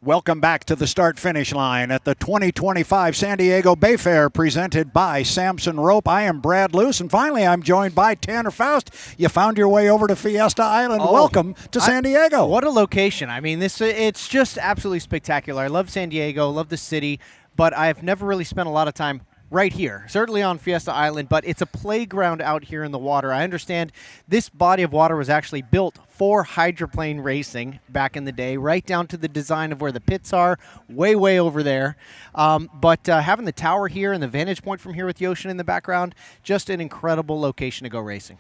Welcome back to the start-finish line at the 2025 San Diego Bayfair, presented by Samson Rope. I am Brad Luce, and finally I'm joined by Tanner Faust. You found your way over to Fiesta Island. Welcome to San Diego. What a location. I mean, it's just absolutely spectacular. I love San Diego, love the city, but I've never really spent a lot of time right here, certainly on Fiesta Island, but it's a playground out here in the water. I understand this body of water was actually built for hydroplane racing back in the day, right down to the design of where the pits are, way over there. But having the tower here and the vantage point from here with the ocean in the background, just an incredible location to go racing.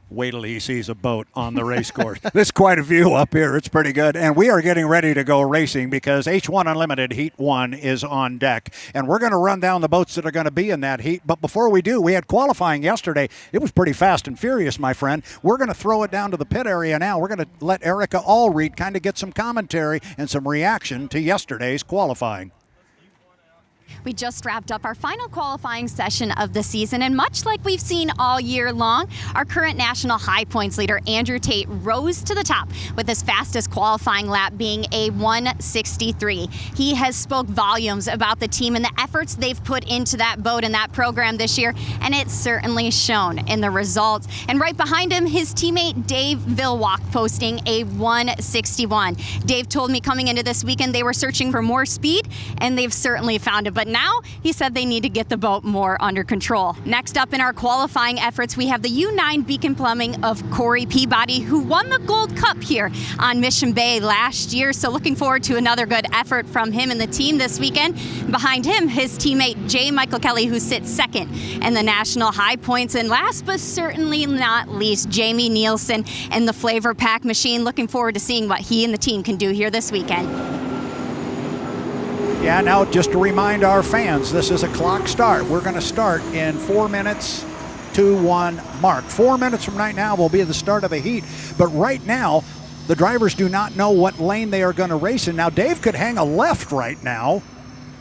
Wait till he sees a boat on the race course. There's quite a view up here. It's pretty good. And we are getting ready to go racing because H1 Unlimited Heat 1 is on deck. And we're going to run down the boats that are going to be in that heat. But before we do, we had qualifying yesterday. It was pretty fast and furious, my friend. We're going to throw it down to the pit area now. We're going to let Erica Allreed kind of get some commentary and some reaction to yesterday's qualifying. We just wrapped up our final qualifying session of the season, and much like we've seen all year long, our current national high points leader, Andrew Tate, rose to the top with his fastest qualifying lap being a 1:63. He has spoke volumes about the team and the efforts they've put into that boat and that program this year, and it's certainly shown in the results. And right behind him, his teammate Dave Villwalk posting a 1:61. Dave told me coming into this weekend they were searching for more speed, and they've certainly found it. But now he said they need to get the boat more under control. Next up in our qualifying efforts, we have the U9 Beacon Plumbing of Corey Peabody, who won the Gold Cup here on Mission Bay last year. So looking forward to another good effort from him and the team this weekend. Behind him, his teammate J. Michael Kelly, who sits second in the national high points. And last but certainly not least, Jamie Nielsen and the Flavor Pack Machine. Looking forward to seeing what he and the team can do here this weekend. Yeah, now just to remind our fans, this is a clock start. We're going to start in 4 minutes to 1 mark. 4 minutes from right now will be the start of the heat. But right now, the drivers do not know what lane they are going to race in. Now, Dave could hang a left right now.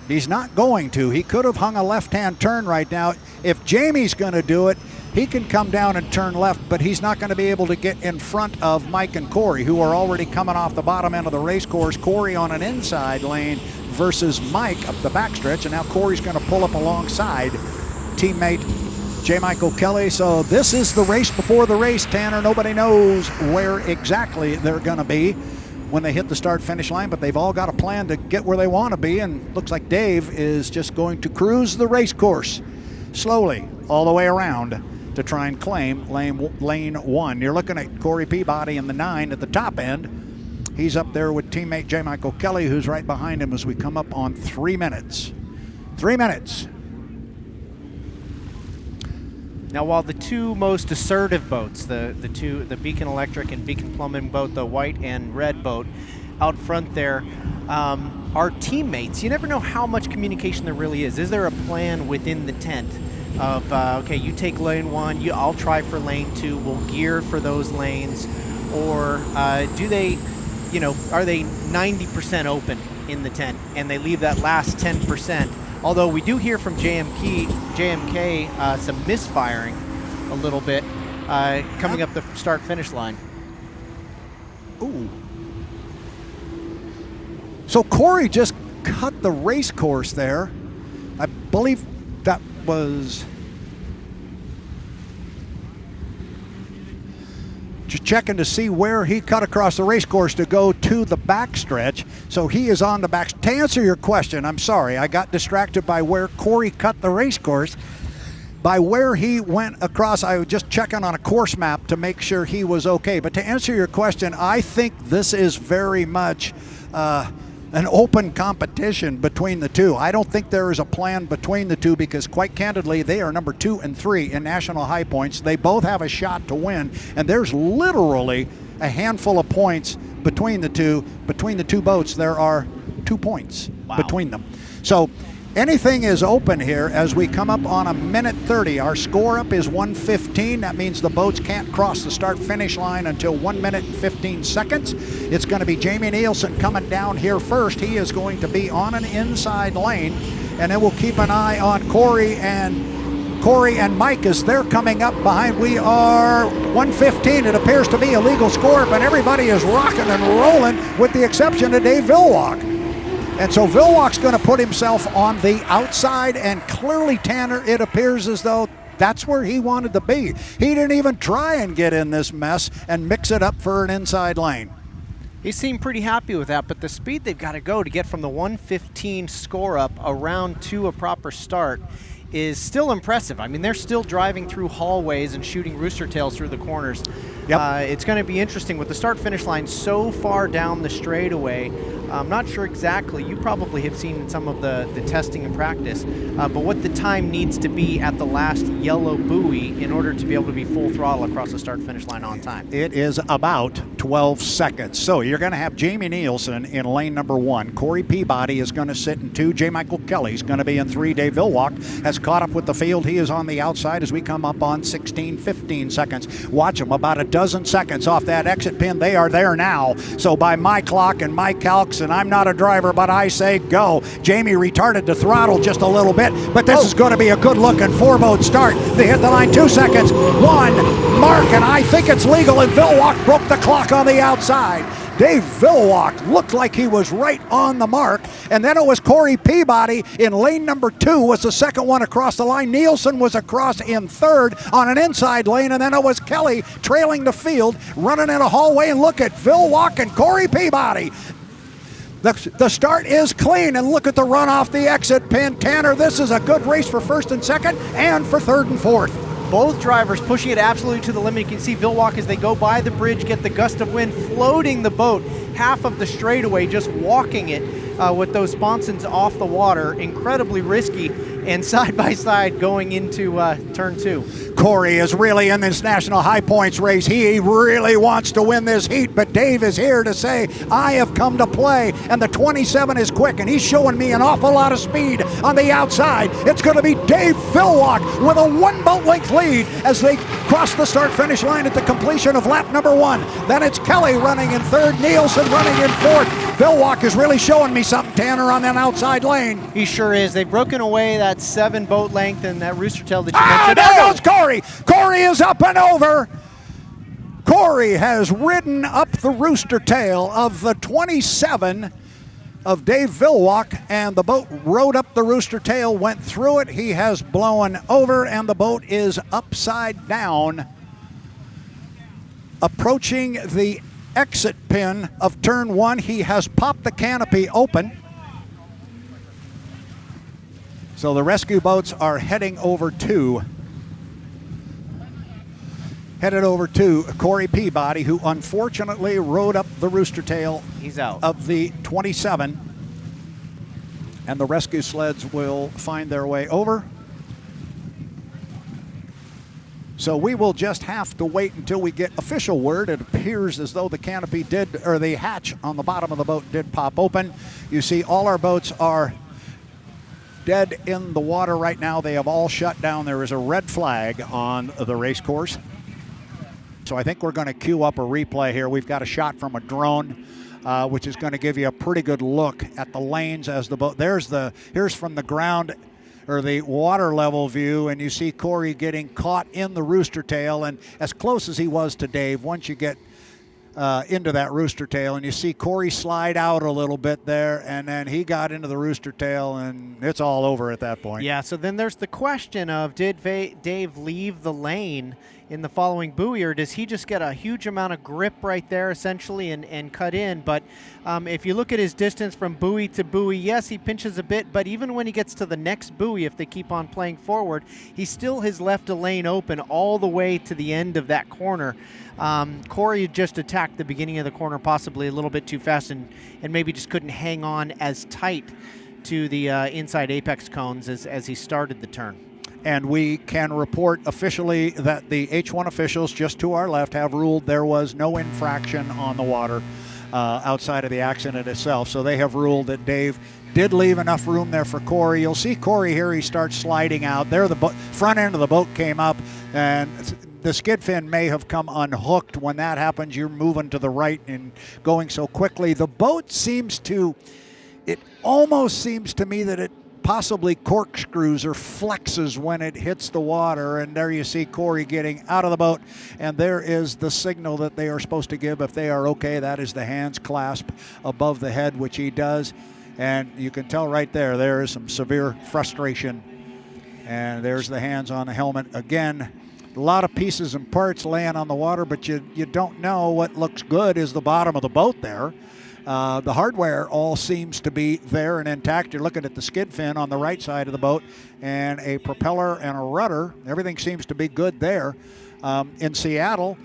He's not going to. He could have hung a left-hand turn right now. If Jamie's going to do it, he can come down and turn left, but he's not going to be able to get in front of Mike and Corey, who are already coming off the bottom end of the race course. Corey on an inside lane versus Mike up the backstretch, and now Corey's going to pull up alongside teammate J. Michael Kelly. So this is the race before the race, Tanner. Nobody knows where exactly they're going to be when they hit the start-finish line, but they've all got a plan to get where they want to be, and looks like Dave is just going to cruise the race course slowly all the way around to try and claim lane 1. You're looking at Corey Peabody in the 9 at the top end. He's up there with teammate J. Michael Kelly, who's right behind him as we come up on 3 minutes. 3 minutes. Now, while the two most assertive boats, the Beacon Electric and Beacon Plumbing boat, the white and red boat out front there, are teammates, you never know how much communication there really is. Is there a plan within the tent of, okay, you take lane 1, I'll try for lane 2, we'll gear for those lanes, or do they, are they 90% open in the tent and they leave that last 10%? Although we do hear from JMK some misfiring a little bit coming up the start-finish line. Ooh. So Corey just cut the race course there. I believe that was just checking to see where he cut across the race course to go to the backstretch. So he is on the back. To answer your question, I'm sorry, I got distracted by where Corey cut the race course. By where he went across, I was just checking on a course map to make sure he was okay. But to answer your question, I think this is very much an open competition between the two. I don't think there is a plan between the two because, quite candidly, they are number 2 and 3 in national high points. They both have a shot to win, and there's literally a handful of points between the two. Between the two boats, there are 2 points between them. So anything is open here as we come up on a minute 30. Our score up is 1:15. That means the boats can't cross the start-finish line until 1 minute and 15 seconds. It's going to be Jamie Nielsen coming down here first. He is going to be on an inside lane, and then we'll keep an eye on Corey and Mike as they're coming up behind. We are 1:15. It appears to be a legal score, but everybody is rocking and rolling with the exception of Dave Villwalk. And so Vilwalk's going to put himself on the outside, and clearly, Tanner, it appears as though that's where he wanted to be. He didn't even try and get in this mess and mix it up for an inside lane. He seemed pretty happy with that, but the speed they've got to go to get from the 115 score up around to a proper start is still impressive. I mean, they're still driving through hallways and shooting rooster tails through the corners. Yep. It's going to be interesting with the start-finish line so far down the straightaway. I'm not sure exactly. You probably have seen some of the testing and practice, but what the time needs to be at the last yellow buoy in order to be able to be full throttle across the start-finish line on time. It is about 12 seconds. So you're going to have Jamie Nielsen in lane number 1. Corey Peabody is going to sit in 2. J. Michael Kelly's going to be in 3. Dave Vilwalk has caught up with the field. He is on the outside as we come up on 16, 15 seconds. Watch him, about a dozen seconds off that exit pin. They are there now. So by my clock and my calcs, and I'm not a driver, but I say go. Jamie retarded the throttle just a little bit, but this is going to be a good-looking 4-boat start. They hit the line 2 seconds. 1 mark, and I think it's legal, and Vilwalk broke the clock on the outside. Dave Vilwalk looked like he was right on the mark, and then it was Corey Peabody in lane number 2 was the second one across the line. Nielsen was across in 3rd on an inside lane, and then it was Kelly trailing the field, running in a hallway, and look at Vilwalk and Corey Peabody. The start is clean, and look at the run off the exit pin. Tanner, this is a good race for 1st and 2nd and for 3rd and 4th. Both drivers pushing it absolutely to the limit. You can see Vilwalk as they go by the bridge, get the gust of wind, floating the boat half of the straightaway, just walking it with those sponsons off the water. Incredibly risky, and side by side going into turn 2. Corey is really in this national high points race. He really wants to win this heat, but Dave is here to say, I have come to play, and the 27 is quick, and he's showing me an awful lot of speed on the outside. It's going to be Dave Vilwalk with a 1-boat length lead as they cross the start-finish line at the completion of lap number 1. Then it's Kelly running in 3rd, Nielsen running in 4th. Vilwalk is really showing me something, Tanner, on that outside lane. He sure is. They've broken away that 7-boat length and that rooster tail that you mentioned. There goes Corey. Corey is up and over. Corey has ridden up the rooster tail of the 27 of Dave Vilwalk, and the boat rode up the rooster tail, went through it. He has blown over, and the boat is upside down, approaching the exit pin of turn 1. He has popped the canopy open. So the rescue boats are headed over to Corey Peabody, who unfortunately rode up the rooster tail. He's out of the 27, and the rescue sleds will find their way over. So we will just have to wait until we get official word. It appears as though the canopy did, or the hatch on the bottom of the boat did pop open. You see all our boats are dead in the water right now. They have all shut down. There is a red flag on the race course. So I think we're going to queue up a replay here. We've got a shot from a drone, which is going to give you a pretty good look at the lanes as the boat. Here's from the ground, or the water level view, and you see Corey getting caught in the rooster tail, and as close as he was to Dave, once you get into that rooster tail, and you see Corey slide out a little bit there, and then he got into the rooster tail, and it's all over at that point. Yeah, so then there's the question of, did Dave leave the lane in the following buoy, or does he just get a huge amount of grip right there essentially and cut in? But if you look at his distance from buoy to buoy, yes, he pinches a bit, but even when he gets to the next buoy, if they keep on playing forward, he still has left a lane open all the way to the end of that corner. Corey just attacked the beginning of the corner possibly a little bit too fast, and maybe just couldn't hang on as tight to the inside apex cones as he started the turn. And we can report officially that the H1 officials just to our left have ruled there was no infraction on the water outside of the accident itself. So they have ruled that Dave did leave enough room there for Corey. You'll see Corey here, he starts sliding out. There the front end of the boat came up, and the skid fin may have come unhooked. When that happens, you're moving to the right and going so quickly. The boat it almost seems to me that it possibly corkscrews or flexes when it hits the water, and there you see Corey getting out of the boat, and there is the signal that they are supposed to give if they are okay. That is the hands clasp above the head, which he does. And you can tell right there is some severe frustration. And there's the hands on the helmet. Again, a lot of pieces and parts laying on the water, but you don't know. What looks good is the bottom of the boat there. The hardware all seems to be there and intact. You're looking at the skid fin on the right side of the boat and a propeller and a rudder. Everything seems to be good there. In Seattle,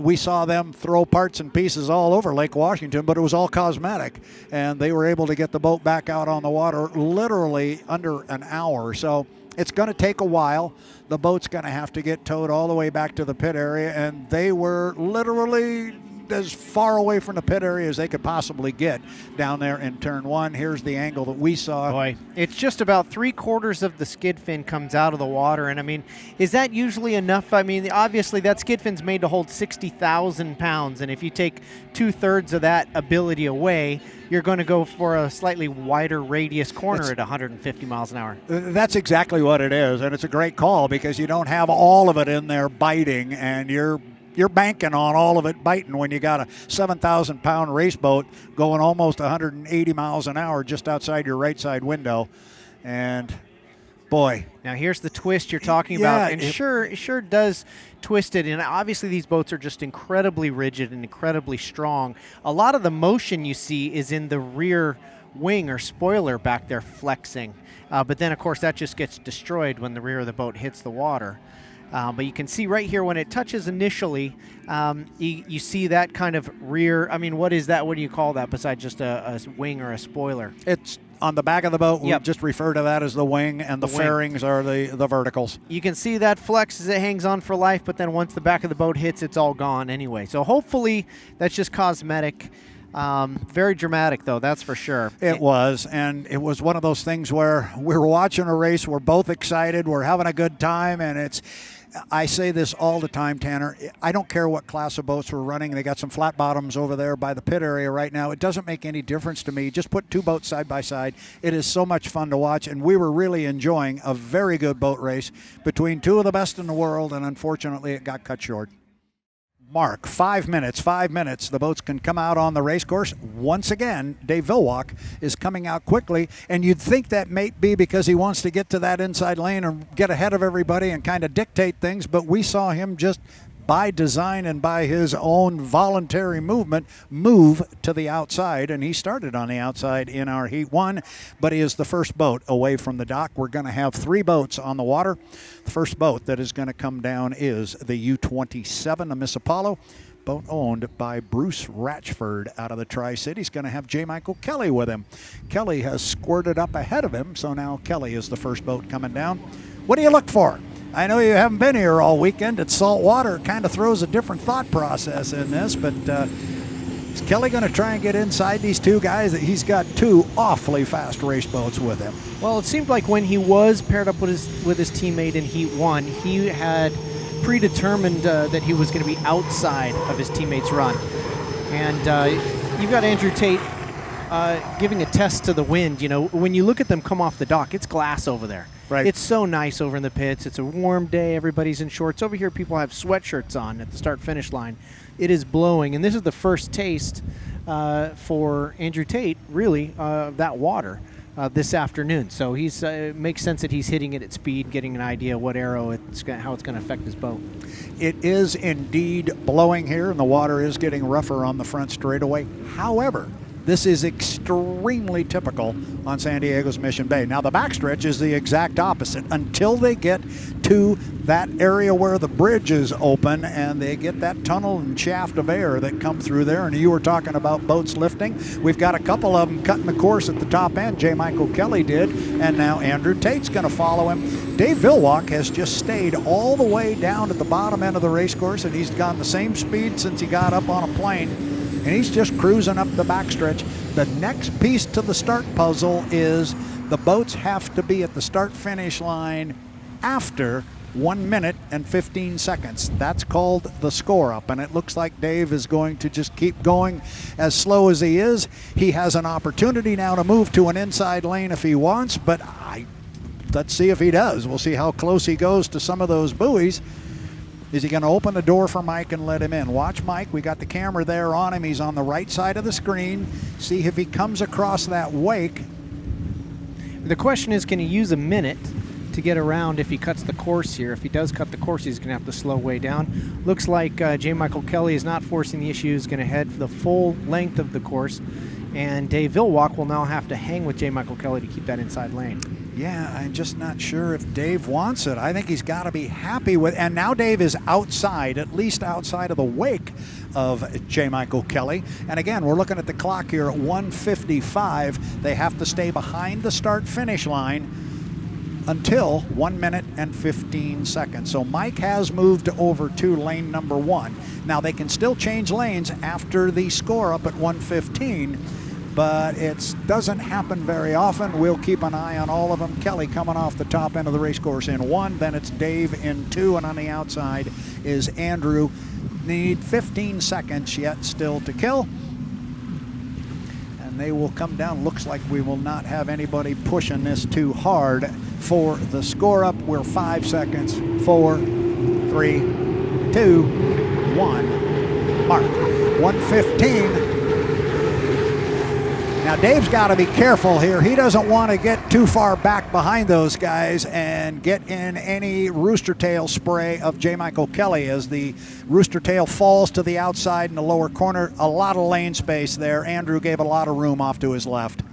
we saw them throw parts and pieces all over Lake Washington, but it was all cosmetic. And they were able to get the boat back out on the water literally under an hour. So it's going to take a while. The boat's going to have to get towed all the way back to the pit area, and they were literally as far away from the pit area as they could possibly get down there in turn one. Here's the angle that we saw. Boy, it's just about 3/4 of the skid fin comes out of the water. And I mean, is that usually enough? I mean, obviously that skid fin's made to hold 60,000 pounds. And if you take 2/3 of that ability away, you're going to go for a slightly wider radius corner at 150 miles an hour. That's exactly what it is. And it's a great call because you don't have all of it in there biting, and you're banking on all of it biting when you got a 7,000-pound race boat going almost 180 miles an hour just outside your right side window. And boy. Now here's the twist you're talking about. And it sure does twist it. And obviously these boats are just incredibly rigid and incredibly strong. A lot of the motion you see is in the rear wing or spoiler back there flexing. But then, of course, that just gets destroyed when the rear of the boat hits the water. But you can see right here when it touches initially, you see that kind of rear. I mean, what is that? What do you call that besides just a wing or a spoiler? It's on the back of the boat. We just refer to that as the wing, and the fairings are the verticals. You can see that flex as it hangs on for life, but then once the back of the boat hits, it's all gone anyway. So hopefully that's just cosmetic. Very dramatic, though, that's for sure. It was, and it was one of those things where we were watching a race, we're both excited, we're having a good time, and I say this all the time, Tanner. I don't care what class of boats we're running. They got some flat bottoms over there by the pit area right now. It doesn't make any difference to me. Just put two boats side by side. It is so much fun to watch, and we were really enjoying a very good boat race between two of the best in the world, and unfortunately it got cut short. Mark, 5 minutes. The boats can come out on the race course. Once again, Dave Villwock is coming out quickly, and you'd think that may be because he wants to get to that inside lane and get ahead of everybody and kind of dictate things, but we saw him just by design and by his own voluntary movement move to the outside, and he started on the outside in our Heat 1, but he is the first boat away from the dock. We're going to have 3 boats on the water. The first boat that is going to come down is the U-27, the Miss Apollo, boat owned by Bruce Ratchford out of the Tri-Cities. Going to have J. Michael Kelly with him. Kelly has squirted up ahead of him, so now Kelly is the first boat coming down. What do you look for? I know you haven't been here all weekend. It's salt water. It kind of throws a different thought process in this, but is Kelly going to try and get inside these two guys? He's got 2 awfully fast race boats with him. Well, it seemed like when he was paired up with his teammate in Heat 1, he had predetermined that he was going to be outside of his teammate's run. And you've got Andrew Tate giving a test to the wind. You know, when you look at them come off the dock, it's glass over there. Right. It's so nice over in the pits. It's a warm day. Everybody's in shorts. Over here, people have sweatshirts on at the start-finish line. It is blowing, and this is the first taste for Andrew Tate, really, of that water this afternoon. So he's makes sense that he's hitting it at speed, getting an idea what how it's going to affect his boat. It is indeed blowing here, and the water is getting rougher on the front straightaway. However, this is extremely typical on San Diego's Mission Bay. Now, the backstretch is the exact opposite. Until they get to that area where the bridge is open and they get that tunnel and shaft of air that come through there, and you were talking about boats lifting. We've got a couple of them cutting the course at the top end. J. Michael Kelly did, and now Andrew Tate's going to follow him. Dave Villwock has just stayed all the way down at the bottom end of the race course, and he's gone the same speed since he got up on a plane. And he's just cruising up the backstretch. The next piece to the start puzzle is the boats have to be at the start-finish line after 1 minute and 15 seconds. That's called the score up, and it looks like Dave is going to just keep going as slow as he is. He has an opportunity now to move to an inside lane if he wants, but let's see if he does. We'll see how close he goes to some of those buoys. Is he going to open the door for Mike and let him in? Watch Mike. We got the camera there on him. He's on the right side of the screen. See if he comes across that wake. The question is, can he use a minute to get around if he cuts the course here? If he does cut the course, he's going to have to slow way down. Looks like J. Michael Kelly is not forcing the issue. He's going to head for the full length of the course. And Dave Villwalk will now have to hang with J. Michael Kelly to keep that inside lane. Yeah, I'm just not sure if Dave wants it. I think he's got to be happy with, and now Dave is outside, at least outside of the wake of J. Michael Kelly. And again, we're looking at the clock here at 1:55. They have to stay behind the start-finish line until 1 minute and 15 seconds. So Mike has moved over to lane number 1. Now they can still change lanes after the score up at 1:15. But it doesn't happen very often. We'll keep an eye on all of them. Kelly coming off the top end of the race course in 1, then it's Dave in 2, and on the outside is Andrew. Need 15 seconds yet still to kill. And they will come down. Looks like we will not have anybody pushing this too hard for the score up. We're 5 seconds, 4, 3, 2, 1, mark. 1:15. Now Dave's got to be careful here. He doesn't want to get too far back behind those guys and get in any rooster tail spray of J. Michael Kelly as the rooster tail falls to the outside in the lower corner. A lot of lane space there. Andrew gave a lot of room off to his left.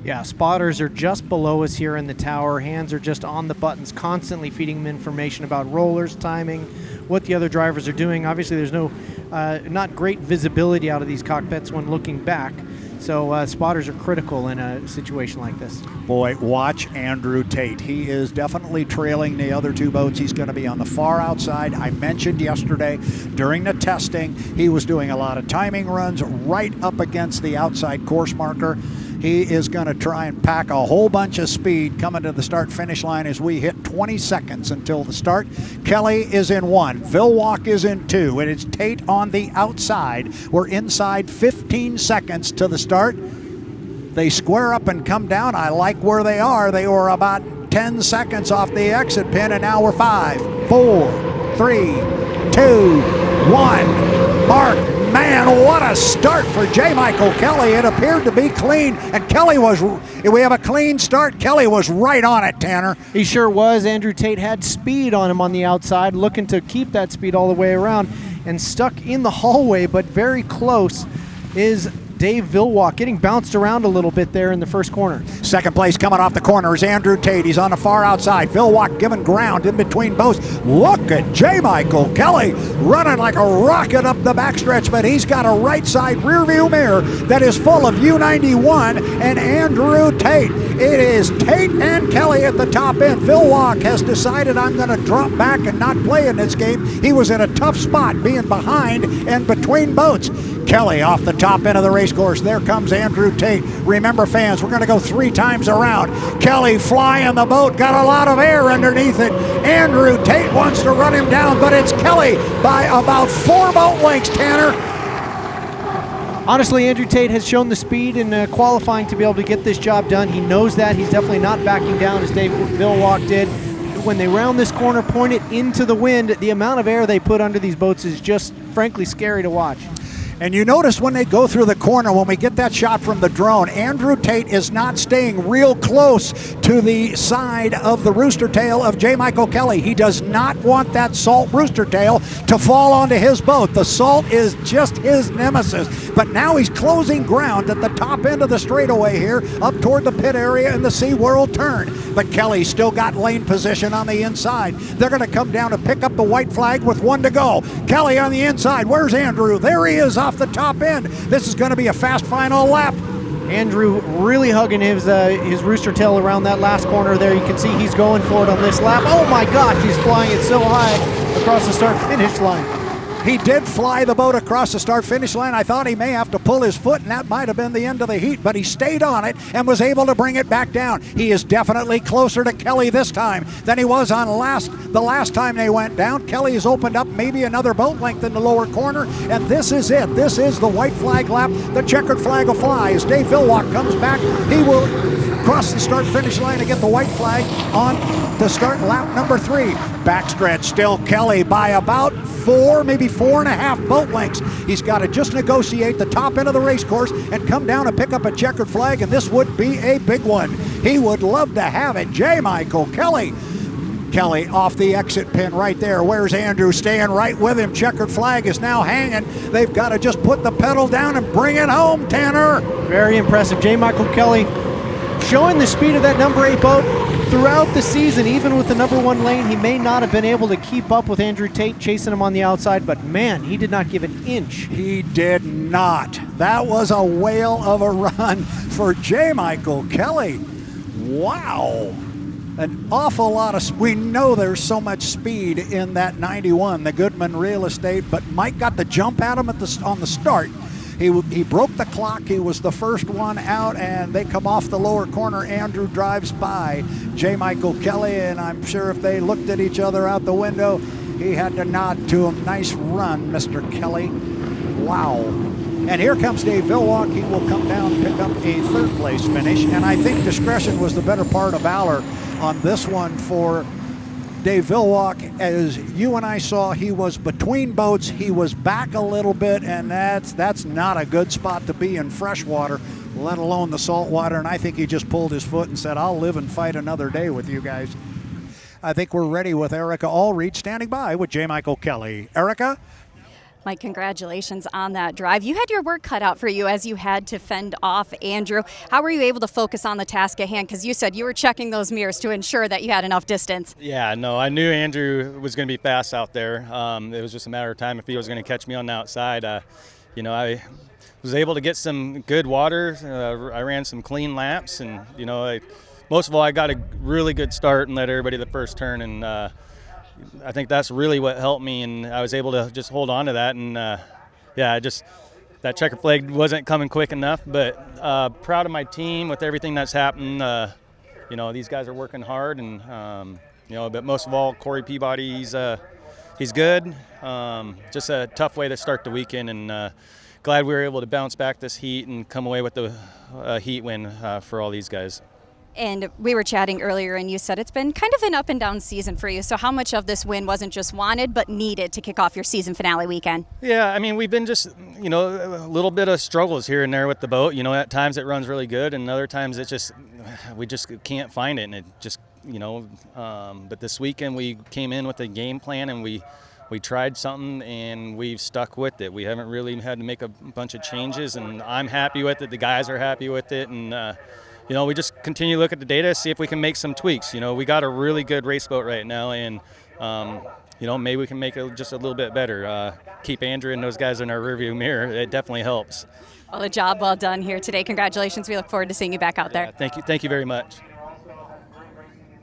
Yeah, spotters are just below us here in the tower. Hands are just on the buttons, constantly feeding them information about rollers, timing, what the other drivers are doing. Obviously, there's no, not great visibility out of these cockpits when looking back. So spotters are critical in a situation like this. Boy, watch Andrew Tate. He is definitely trailing the other 2 boats. He's going to be on the far outside. I mentioned yesterday during the testing, he was doing a lot of timing runs right up against the outside course marker. He is going to try and pack a whole bunch of speed coming to the start-finish line as we hit 20 seconds until the start. Kelly is in 1. Villwalk is in 2. And it's Tate on the outside. We're inside 15 seconds to the start. They square up and come down. I like where they are. They were about 10 seconds off the exit pin, and now we're 5, 4, 3, 2, 1. Mark. Man, what a start for J. Michael Kelly. It appeared to be clean, and Kelly was, we have a clean start. Kelly was right on it, Tanner. He sure was. Andrew Tate had speed on him on the outside, looking to keep that speed all the way around, and stuck in the hallway, but very close is Dave Villwalk, getting bounced around a little bit there in the first corner. Second place coming off the corner is Andrew Tate. He's on the far outside. Villwalk giving ground in between boats. Look at J. Michael Kelly running like a rocket up the backstretch, but he's got a right side rear view mirror that is full of U91 and Andrew Tate. It is Tate and Kelly at the top end. Villwalk has decided, I'm going to drop back and not play in this game. He was in a tough spot being behind and between boats. Kelly off the top end of the race course. There comes Andrew Tate. Remember, fans, we're going to go 3 times around. Kelly flying the boat, got a lot of air underneath it. Andrew Tate wants to run him down, but it's Kelly by about 4 boat lengths, Tanner. Honestly, Andrew Tate has shown the speed in qualifying to be able to get this job done. He knows that. He's definitely not backing down as Dave Villwalk did. When they round this corner, point it into the wind, the amount of air they put under these boats is just, frankly, scary to watch. And you notice when they go through the corner, when we get that shot from the drone, Andrew Tate is not staying real close to the side of the rooster tail of J. Michael Kelly. He does not want that salt rooster tail to fall onto his boat. The salt is just his nemesis. But now he's closing ground at the top end of the straightaway here, up toward the pit area in the SeaWorld turn. But Kelly's still got lane position on the inside. They're going to come down to pick up the white flag with 1 to go. Kelly on the inside. Where's Andrew? There he is off the top end. This is going to be a fast final lap. Andrew really hugging his rooster tail around that last corner there. You can see he's going for it on this lap. Oh my gosh, he's flying it so high across the start-finish line. He did fly the boat across the start-finish line. I thought he may have to pull his foot, and that might have been the end of the heat, but he stayed on it and was able to bring it back down. He is definitely closer to Kelly this time than he was on the last time they went down. Kelly has opened up maybe another boat length in the lower corner, and this is it. This is the white flag lap. The checkered flag will fly as Dave Villwalk comes back. He will across the start-finish line to get the white flag on to start lap number 3. Backstretch still Kelly by about 4, maybe 4.5 boat lengths. He's got to just negotiate the top end of the race course and come down and pick up a checkered flag, and this would be a big one. He would love to have it. J. Michael Kelly. Kelly off the exit pin right there. Where's Andrew? Staying right with him. Checkered flag is now hanging. They've got to just put the pedal down and bring it home, Tanner. Very impressive. J. Michael Kelly showing the speed of that number 8 boat throughout the season. Even with the number 1 lane, he may not have been able to keep up with Andrew Tate chasing him on the outside, but man, he did not give an inch. He did not. That was a whale of a run for J. Michael Kelly. Wow. An awful lot of, we know there's so much speed in that 91, the Goodman Real Estate, but Mike got the jump at him on the start. He broke the clock. He was the first one out, and they come off the lower corner. Andrew drives by J. Michael Kelly, and I'm sure if they looked at each other out the window, he had to nod to him. Nice run, Mr. Kelly. Wow. And here comes Dave Villwalk. He will come down and pick up a 3rd place finish, and I think discretion was the better part of valor on this one for Dave Villwalk. As you and I saw, he was between boats. He was back a little bit, and that's not a good spot to be in freshwater, let alone the saltwater. And I think he just pulled his foot and said, I'll live and fight another day with you guys. I think we're ready with Erica Allreed standing by with J. Michael Kelly. Erica? Mike, congratulations on that drive. You had your work cut out for you as you had to fend off Andrew. How were you able to focus on the task at hand? Because you said you were checking those mirrors to ensure that you had enough distance. Yeah, no, I knew Andrew was going to be fast out there. It was just a matter of time if he was going to catch me on the outside. I was able to get some good water. I ran some clean laps, and most of all, I got a really good start and led everybody the first turn, and I think that's really what helped me, and I was able to just hold on to that. And that checker flag wasn't coming quick enough, but proud of my team with everything that's happened. These guys are working hard, and but most of all, Corey Peabody, he's good. Just a tough way to start the weekend, and glad we were able to bounce back this heat and come away with the heat win for all these guys. And we were chatting earlier, and you said it's been kind of an up and down season for you. So how much of this win wasn't just wanted but needed to kick off your season finale weekend? Yeah, I mean, we've been just, a little bit of struggles here and there with the boat. At times it runs really good, and other times we just can't find it. And it just, but this weekend we came in with a game plan, and we tried something, and we've stuck with it. We haven't really had to make a bunch of changes, and I'm happy with it. The guys are happy with it, and we just continue to look at the data, see if we can make some tweaks. We got a really good race boat right now, and maybe we can make it just a little bit better. Keep Andrew and those guys in our rearview mirror. It definitely helps. Well, a job well done here today. Congratulations. We look forward to seeing you back out there. Thank you. Thank you very much.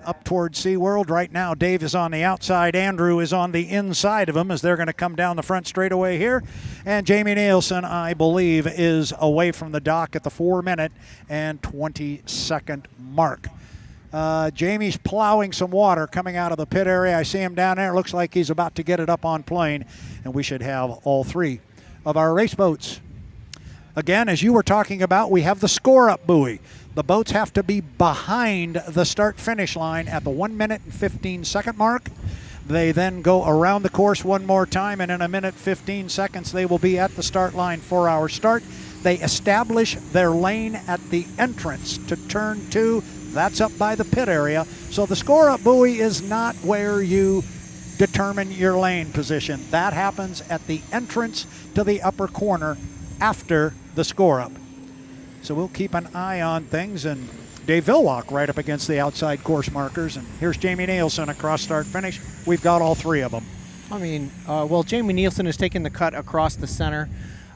Up towards SeaWorld right now. Dave is on the outside. Andrew is on the inside of him as they're going to come down the front straightaway here. And Jamie Nielsen, I believe, is away from the dock at the 4-minute and 20-second mark. Jamie's plowing some water coming out of the pit area. I see him down there. Looks like he's about to get it up on plane, and we should have all 3 of our race boats. Again, as you were talking about, we have the score-up buoy. The boats have to be behind the start-finish line at the 1-minute and 15-second mark. They then go around the course one more time, and in 1 minute 15 seconds, they will be at the start line for our start. They establish their lane at the entrance to turn 2. That's up by the pit area. So the score-up buoy is not where you determine your lane position. That happens at the entrance to the upper corner after the score-up. So we'll keep an eye on things, and Dave Villwalk right up against the outside course markers. And here's Jamie Nielsen across start finish. We've got all 3 of them. Jamie Nielsen has taken the cut across the center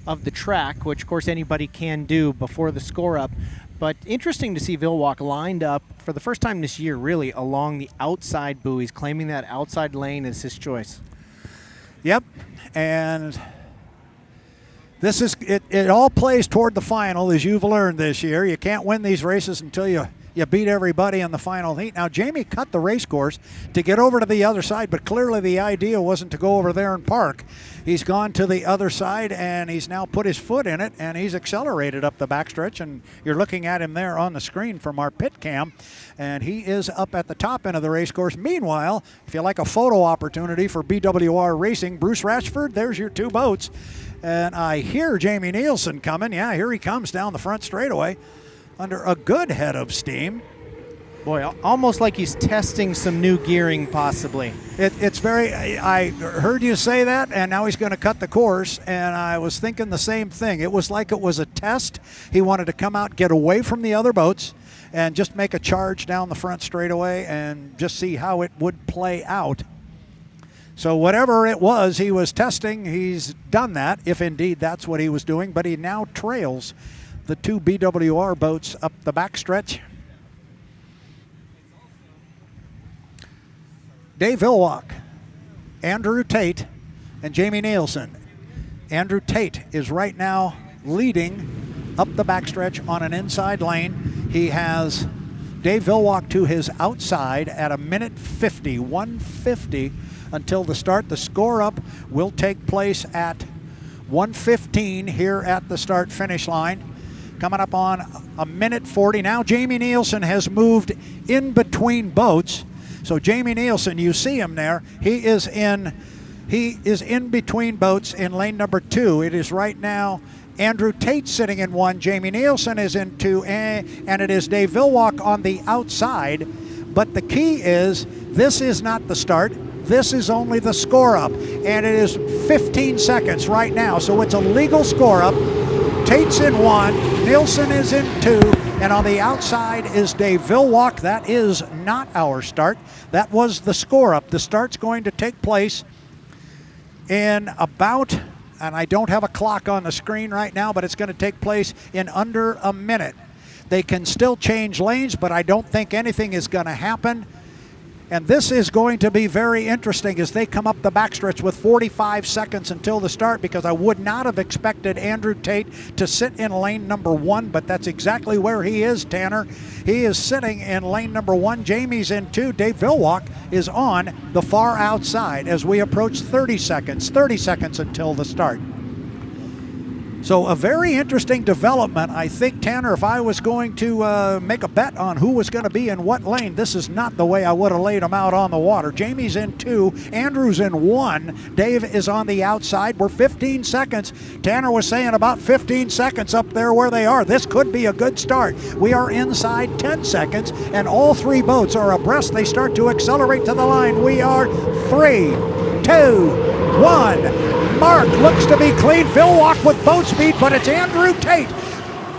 of the track, which of course anybody can do before the score up. But interesting to see Villwalk lined up for the first time this year, really, along the outside buoys, claiming that outside lane as his choice. Yep, and it all plays toward the final, as you've learned this year. You can't win these races until you you beat everybody in the final heat. Now, Jamie cut the race course to get over to the other side, but clearly the idea wasn't to go over there and park. He's gone to the other side, and he's now put his foot in it, and he's accelerated up the backstretch, and you're looking at him there on the screen from our pit cam, and he is up at the top end of the race course. Meanwhile, if you like a photo opportunity for BWR Racing, Bruce Rashford, there's your two boats. And I hear Jamie Nielsen coming. Yeah, here he comes down the front straightaway under a good head of steam. Boy, almost like he's testing some new gearing, possibly. It's very, I heard you say that, and now he's going to cut the course, and I was thinking the same thing. It was like it was a test. He wanted to come out, get away from the other boats, and just make a charge down the front straightaway and just see how it would play out. So whatever it was he was testing, he's done that, if indeed that's what he was doing, but he now trails the two BWR boats up the backstretch. Dave Villwock, Andrew Tate, and Jamie Nielsen. Andrew Tate is right now leading up the backstretch on an inside lane. He has Dave Villwock to his outside at a minute 50, 1:50 until the start. The score up will take place at 1:15 here at the start finish line. Coming up on a minute 40. Now Jamie Nielsen has moved in between boats. So Jamie Nielsen, you see him there. He is in between boats in lane number 2. It is right now Andrew Tate sitting in 1. Jamie Nielsen is in 2, and it is Dave Villwock on the outside. But the key is this is not the start. This is only the score up, and it is 15 seconds right now. So it's a legal score up. Tate's in 1, Nielsen is in 2, and on the outside is Dave Villwock. That is not our start. That was the score up. The start's going to take place in about, and I don't have a clock on the screen right now, but it's going to take place in under a minute. They can still change lanes, but I don't think anything is going to happen. And this is going to be very interesting as they come up the backstretch with 45 seconds until the start, because I would not have expected Andrew Tate to sit in lane number 1, but that's exactly where he is, Tanner. He is sitting in lane number 1. Jamie's in 2. Dave Villwock is on the far outside as we approach 30 seconds until the start. So a very interesting development. I think, Tanner, if I was going to make a bet on who was going to be in what lane, this is not the way I would have laid them out on the water. Jamie's in 2, Andrew's in 1, Dave is on the outside. We're 15 seconds. Tanner was saying about 15 seconds up there where they are. This could be a good start. We are inside 10 seconds, and all 3 boats are abreast. They start to accelerate to the line. We are 3, 2, 1. Mark looks to be clean. Villwock with boat speed, but it's Andrew Tate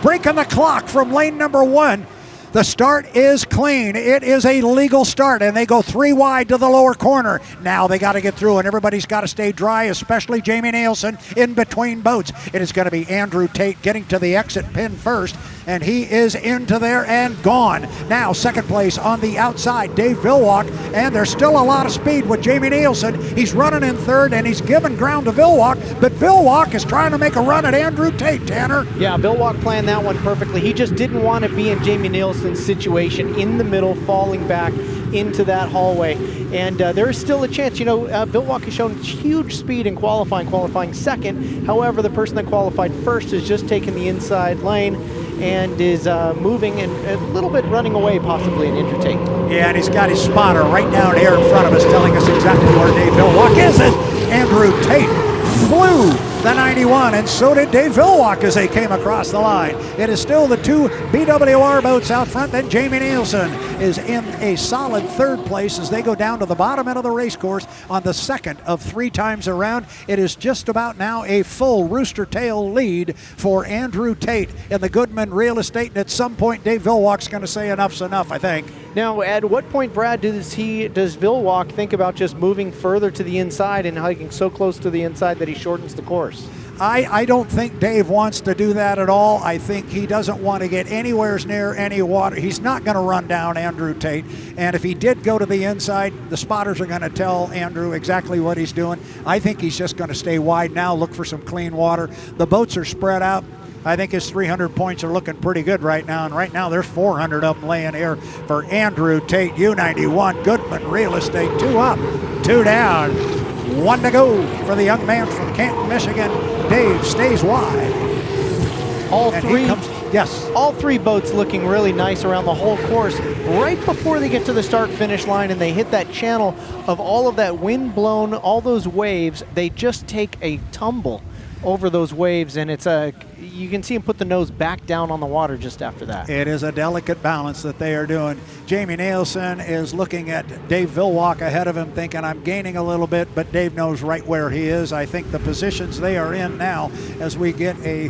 breaking the clock from lane number 1. The start is clean. It is a legal start, and they go 3 wide to the lower corner. Now they got to get through, and everybody's got to stay dry, especially Jamie Nielsen in between boats. It is going to be Andrew Tate getting to the exit pin first, and he is into there and gone. Now second place on the outside, Dave Villwock, and there's still a lot of speed with Jamie Nielsen. He's running in 3rd, and he's giving ground to Villwock, but Villwock is trying to make a run at Andrew Tate, Tanner. Yeah, Villwock planned that one perfectly. He just didn't want to be in Jamie Nielsen's situation in the middle, falling back into that hallway. And there is still a chance. You know, Villwock has shown huge speed in qualifying second. However, the person that qualified first has just taken the inside lane and is moving and a little bit running away, possibly, in Andrew Tate. Yeah, and he's got his spotter right down here in front of us telling us exactly where Dave Villwock is. Andrew Tate flew the 91, and so did Dave Villwock as they came across the line. It is still the 2 BWR boats out front. Then Jamie Nielsen is in a solid 3rd place as they go down to the bottom end of the race course on the 2nd of 3 times around. It is just about now a full rooster tail lead for Andrew Tate in the Goodman Real Estate, and at some point Dave Villwock's going to say enough's enough, I think. Now, at what point, Brad, does Villwock think about just moving further to the inside and hiking so close to the inside that he shortens the course? I don't think Dave wants to do that at all. I think he doesn't want to get anywhere near any water. He's not going to run down Andrew Tate. And if he did go to the inside, the spotters are going to tell Andrew exactly what he's doing. I think he's just going to stay wide now, look for some clean water. The boats are spread out. I think his 300 points are looking pretty good right now, and right now there's 400 of them laying here for Andrew Tate, U91 Goodman Real Estate. 2 up, 2 down, 1 to go for the young man from Canton, Michigan. Dave stays wide. All And three. Yes. All 3 boats looking really nice around the whole course. Right before they get to the start-finish line and they hit that channel of all of that wind-blown, all those waves, they just take a tumble over those waves, and you can see him put the nose back down on the water just after that. It is a delicate balance that they are doing. Jamie Nielsen is looking at Dave Villwalk ahead of him, thinking, I'm gaining a little bit, but Dave knows right where he is. I think the positions they are in now, as we get a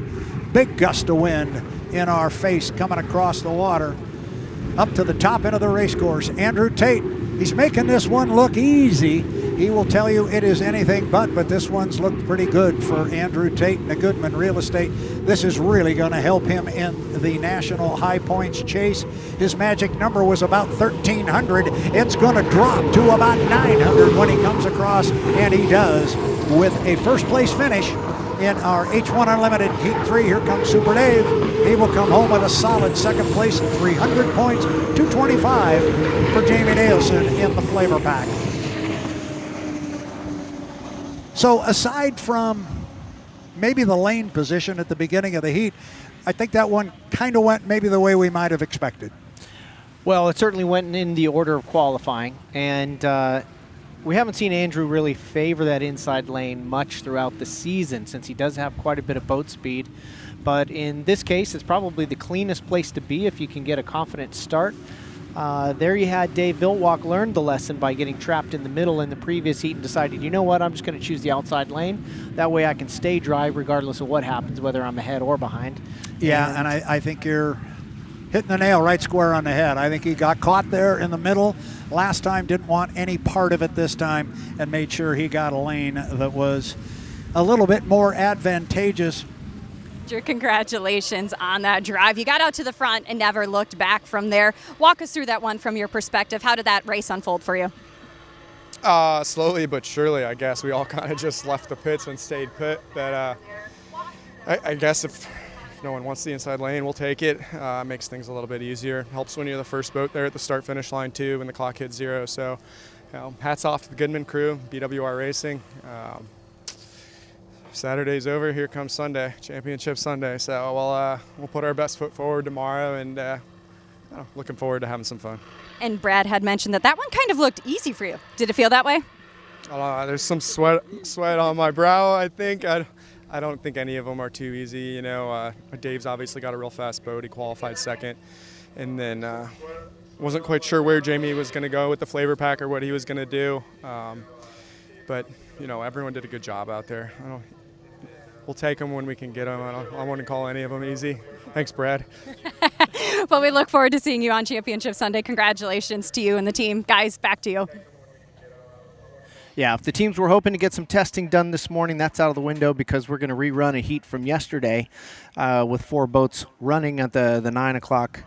big gust of wind in our face coming across the water, up to the top end of the race course. Andrew Tate, he's making this one look easy. He will tell you it is anything but this one's looked pretty good for Andrew Tate and the Goodman Real Estate. This is really going to help him in the national high points chase. His magic number was about 1,300. It's going to drop to about 900 when he comes across, and he does, with a first place finish in our H1 Unlimited Heat 3. Here comes Super Dave. He will come home with a solid second place and 300 points, 225 for Jamie Nielsen in the flavor pack. So aside from maybe the lane position at the beginning of the heat, I think that one kind of went maybe the way we might have expected. Well, it certainly went in the order of qualifying, and we haven't seen Andrew really favor that inside lane much throughout the season, since he does have quite a bit of boat speed. But in this case, it's probably the cleanest place to be if you can get a confident start. There you had Dave Villwalk learned the lesson by getting trapped in the middle in the previous heat and decided, you know what, I'm just going to choose the outside lane. That way I can stay dry regardless of what happens, whether I'm ahead or behind. Yeah, and I think you're hitting the nail right square on the head. I think he got caught there in the middle last time, didn't want any part of it this time, and made sure he got a lane that was a little bit more advantageous. Congratulations on that drive. You got out to the front and never looked back from there. Walk us through that one from your perspective. How did that race unfold for you? Slowly but surely, I guess. We all kind of just left the pits and stayed pit. But I guess if no one wants the inside lane, we'll take it. Makes things a little bit easier. Helps when you're the first boat there at the start-finish line, too, when the clock hits 0. So hats off to the Goodman crew, BWR Racing. Saturday's over, here comes Sunday, Championship Sunday. So we'll put our best foot forward tomorrow, and looking forward to having some fun. And Brad had mentioned that one kind of looked easy for you. Did it feel that way? There's some sweat on my brow, I think. I don't think any of them are too easy. You know, Dave's obviously got a real fast boat. He qualified second. And then wasn't quite sure where Jamie was going to go with the flavor pack or what he was going to do. But, you know, everyone did a good job out there. We'll take them when we can get them. I wouldn't call any of them easy. Thanks, Brad. Well, we look forward to seeing you on Championship Sunday. Congratulations to you and the team. Guys, back to you. Yeah, if the teams were hoping to get some testing done this morning, that's out of the window because we're going to rerun a heat from yesterday with 4 boats running at the 9 o'clock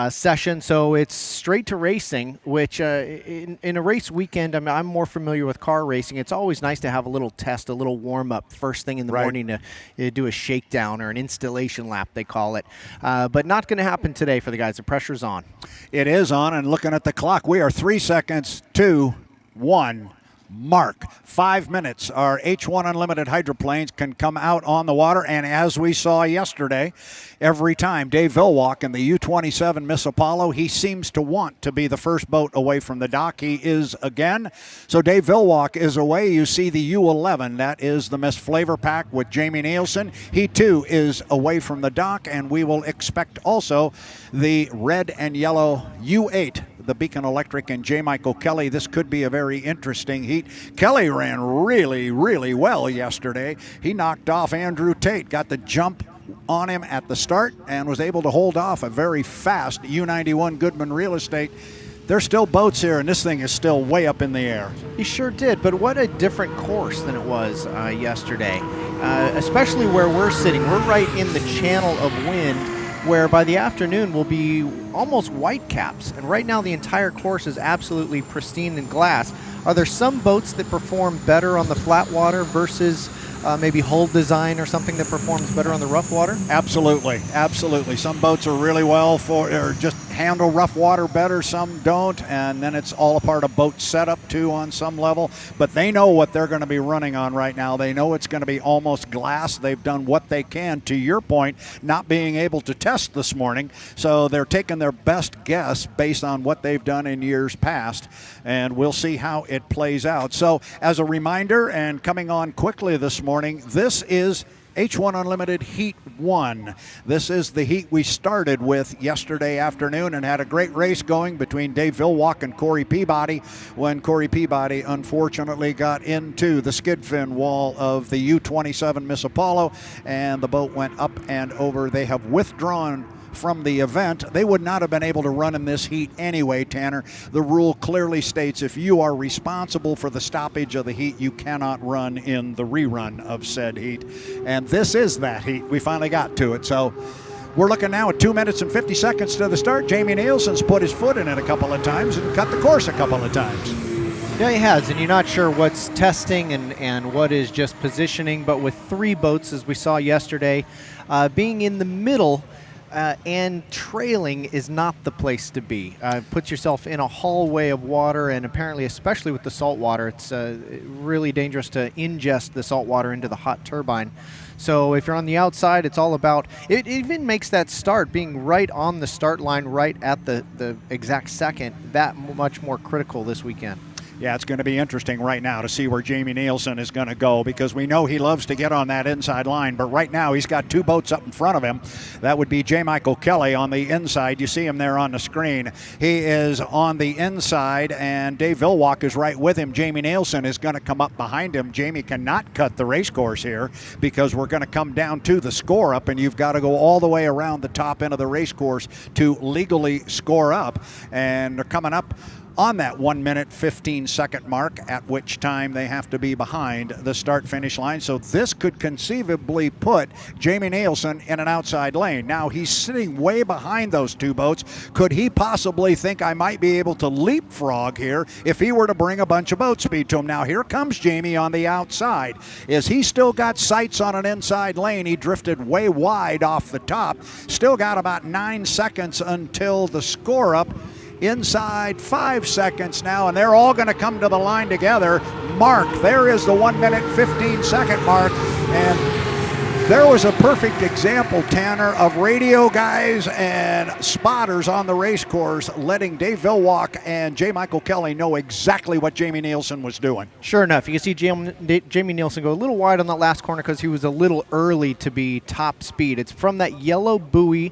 session. So it's straight to racing, which in a race weekend, I'm more familiar with car racing. It's always nice to have a little test, a little warm-up first thing in the morning to do a shakedown or an installation lap, they call it. But not going to happen today for the guys. The pressure's on. It is on, and looking at the clock, we are 3 seconds to 1. Mark. 5 minutes. Our H1 Unlimited hydroplanes can come out on the water, and as we saw yesterday, every time Dave Villwalk in the U-27 Miss Apollo, he seems to want to be the first boat away from the dock. He is again. So Dave Villwalk is away. You see the U-11. That is the Miss Flavor Pack with Jamie Nielsen. He, too, is away from the dock, and we will expect also the red and yellow U-8, the Beacon Electric and J. Michael Kelly. This could be a very interesting heat. Kelly ran really, really well yesterday. He knocked off Andrew Tate, got the jump on him at the start, and was able to hold off a very fast U91 Goodman Real Estate. There's still boats here, and this thing is still way up in the air. He sure did, but what a different course than it was yesterday, especially where we're sitting. We're right in the channel of wind, where by the afternoon we'll be almost white caps. And right now the entire course is absolutely pristine and glass. Are there some boats that perform better on the flat water versus maybe hull design or something that performs better on the rough water? Absolutely, absolutely. Some boats are really well for, or just handle rough water better, some don't, and then it's all a part of boat setup too on some level. But they know what they're going to be running on right now. They know it's going to be almost glass. They've done what they can, to your point, not being able to test this morning. So they're taking their best guess based on what they've done in years past, and we'll see how it plays out. So as a reminder, and coming on quickly this morning, this is H1 Unlimited Heat 1. This is the heat we started with yesterday afternoon and had a great race going between Dave Villwalk and Corey Peabody, when Corey Peabody unfortunately got into the skid fin wall of the U-27 Miss Apollo, and the boat went up and over. They have withdrawn from the event. They would not have been able to run in this heat anyway, Tanner. The rule clearly states if you are responsible for the stoppage of the heat, you cannot run in the rerun of said heat. And this is that heat. We finally got to it. So we're looking now at 2 minutes and 50 seconds to the start. Jamie Nielsen's put his foot in it a couple of times and cut the course a couple of times. Yeah, he has, and you're not sure what's testing and what is just positioning, but with 3 boats, as we saw yesterday, being in the middle and trailing is not the place to be. Puts yourself in a hallway of water, and apparently, especially with the salt water, it's really dangerous to ingest the salt water into the hot turbine. So if you're on the outside, it's all about, it even makes that start, being right on the start line, right at the exact second, that much more critical this weekend. Yeah, it's going to be interesting right now to see where Jamie Nielsen is going to go, because we know he loves to get on that inside line, but right now he's got 2 boats up in front of him. That would be J. Michael Kelly on the inside. You see him there on the screen. He is on the inside, and Dave Villwalk is right with him. Jamie Nielsen is going to come up behind him. Jamie cannot cut the race course here because we're going to come down to the score up, and you've got to go all the way around the top end of the race course to legally score up, and they're coming up on that 1 minute 15 second mark, at which time they have to be behind the start finish line. So this could conceivably put Jamie Nielsen in an outside lane. Now he's sitting way behind those 2 boats. Could he possibly think I might be able to leapfrog here if he were to bring a bunch of boat speed to him? Now here comes Jamie on the outside. Is he still got sights on an inside lane? He drifted way wide off the top. Still got about 9 seconds until the score up. Inside 5 seconds now, and they're all going to come to the line together. Mark, there is the 1 minute 15 second mark, and there was a perfect example, Tanner, of radio guys and spotters on the race course letting Dave Villwalk and J. Michael Kelly know exactly what Jamie Nielsen was doing. Sure enough, you can see Jamie Nielsen go a little wide on that last corner because he was a little early to be top speed. It's from that yellow buoy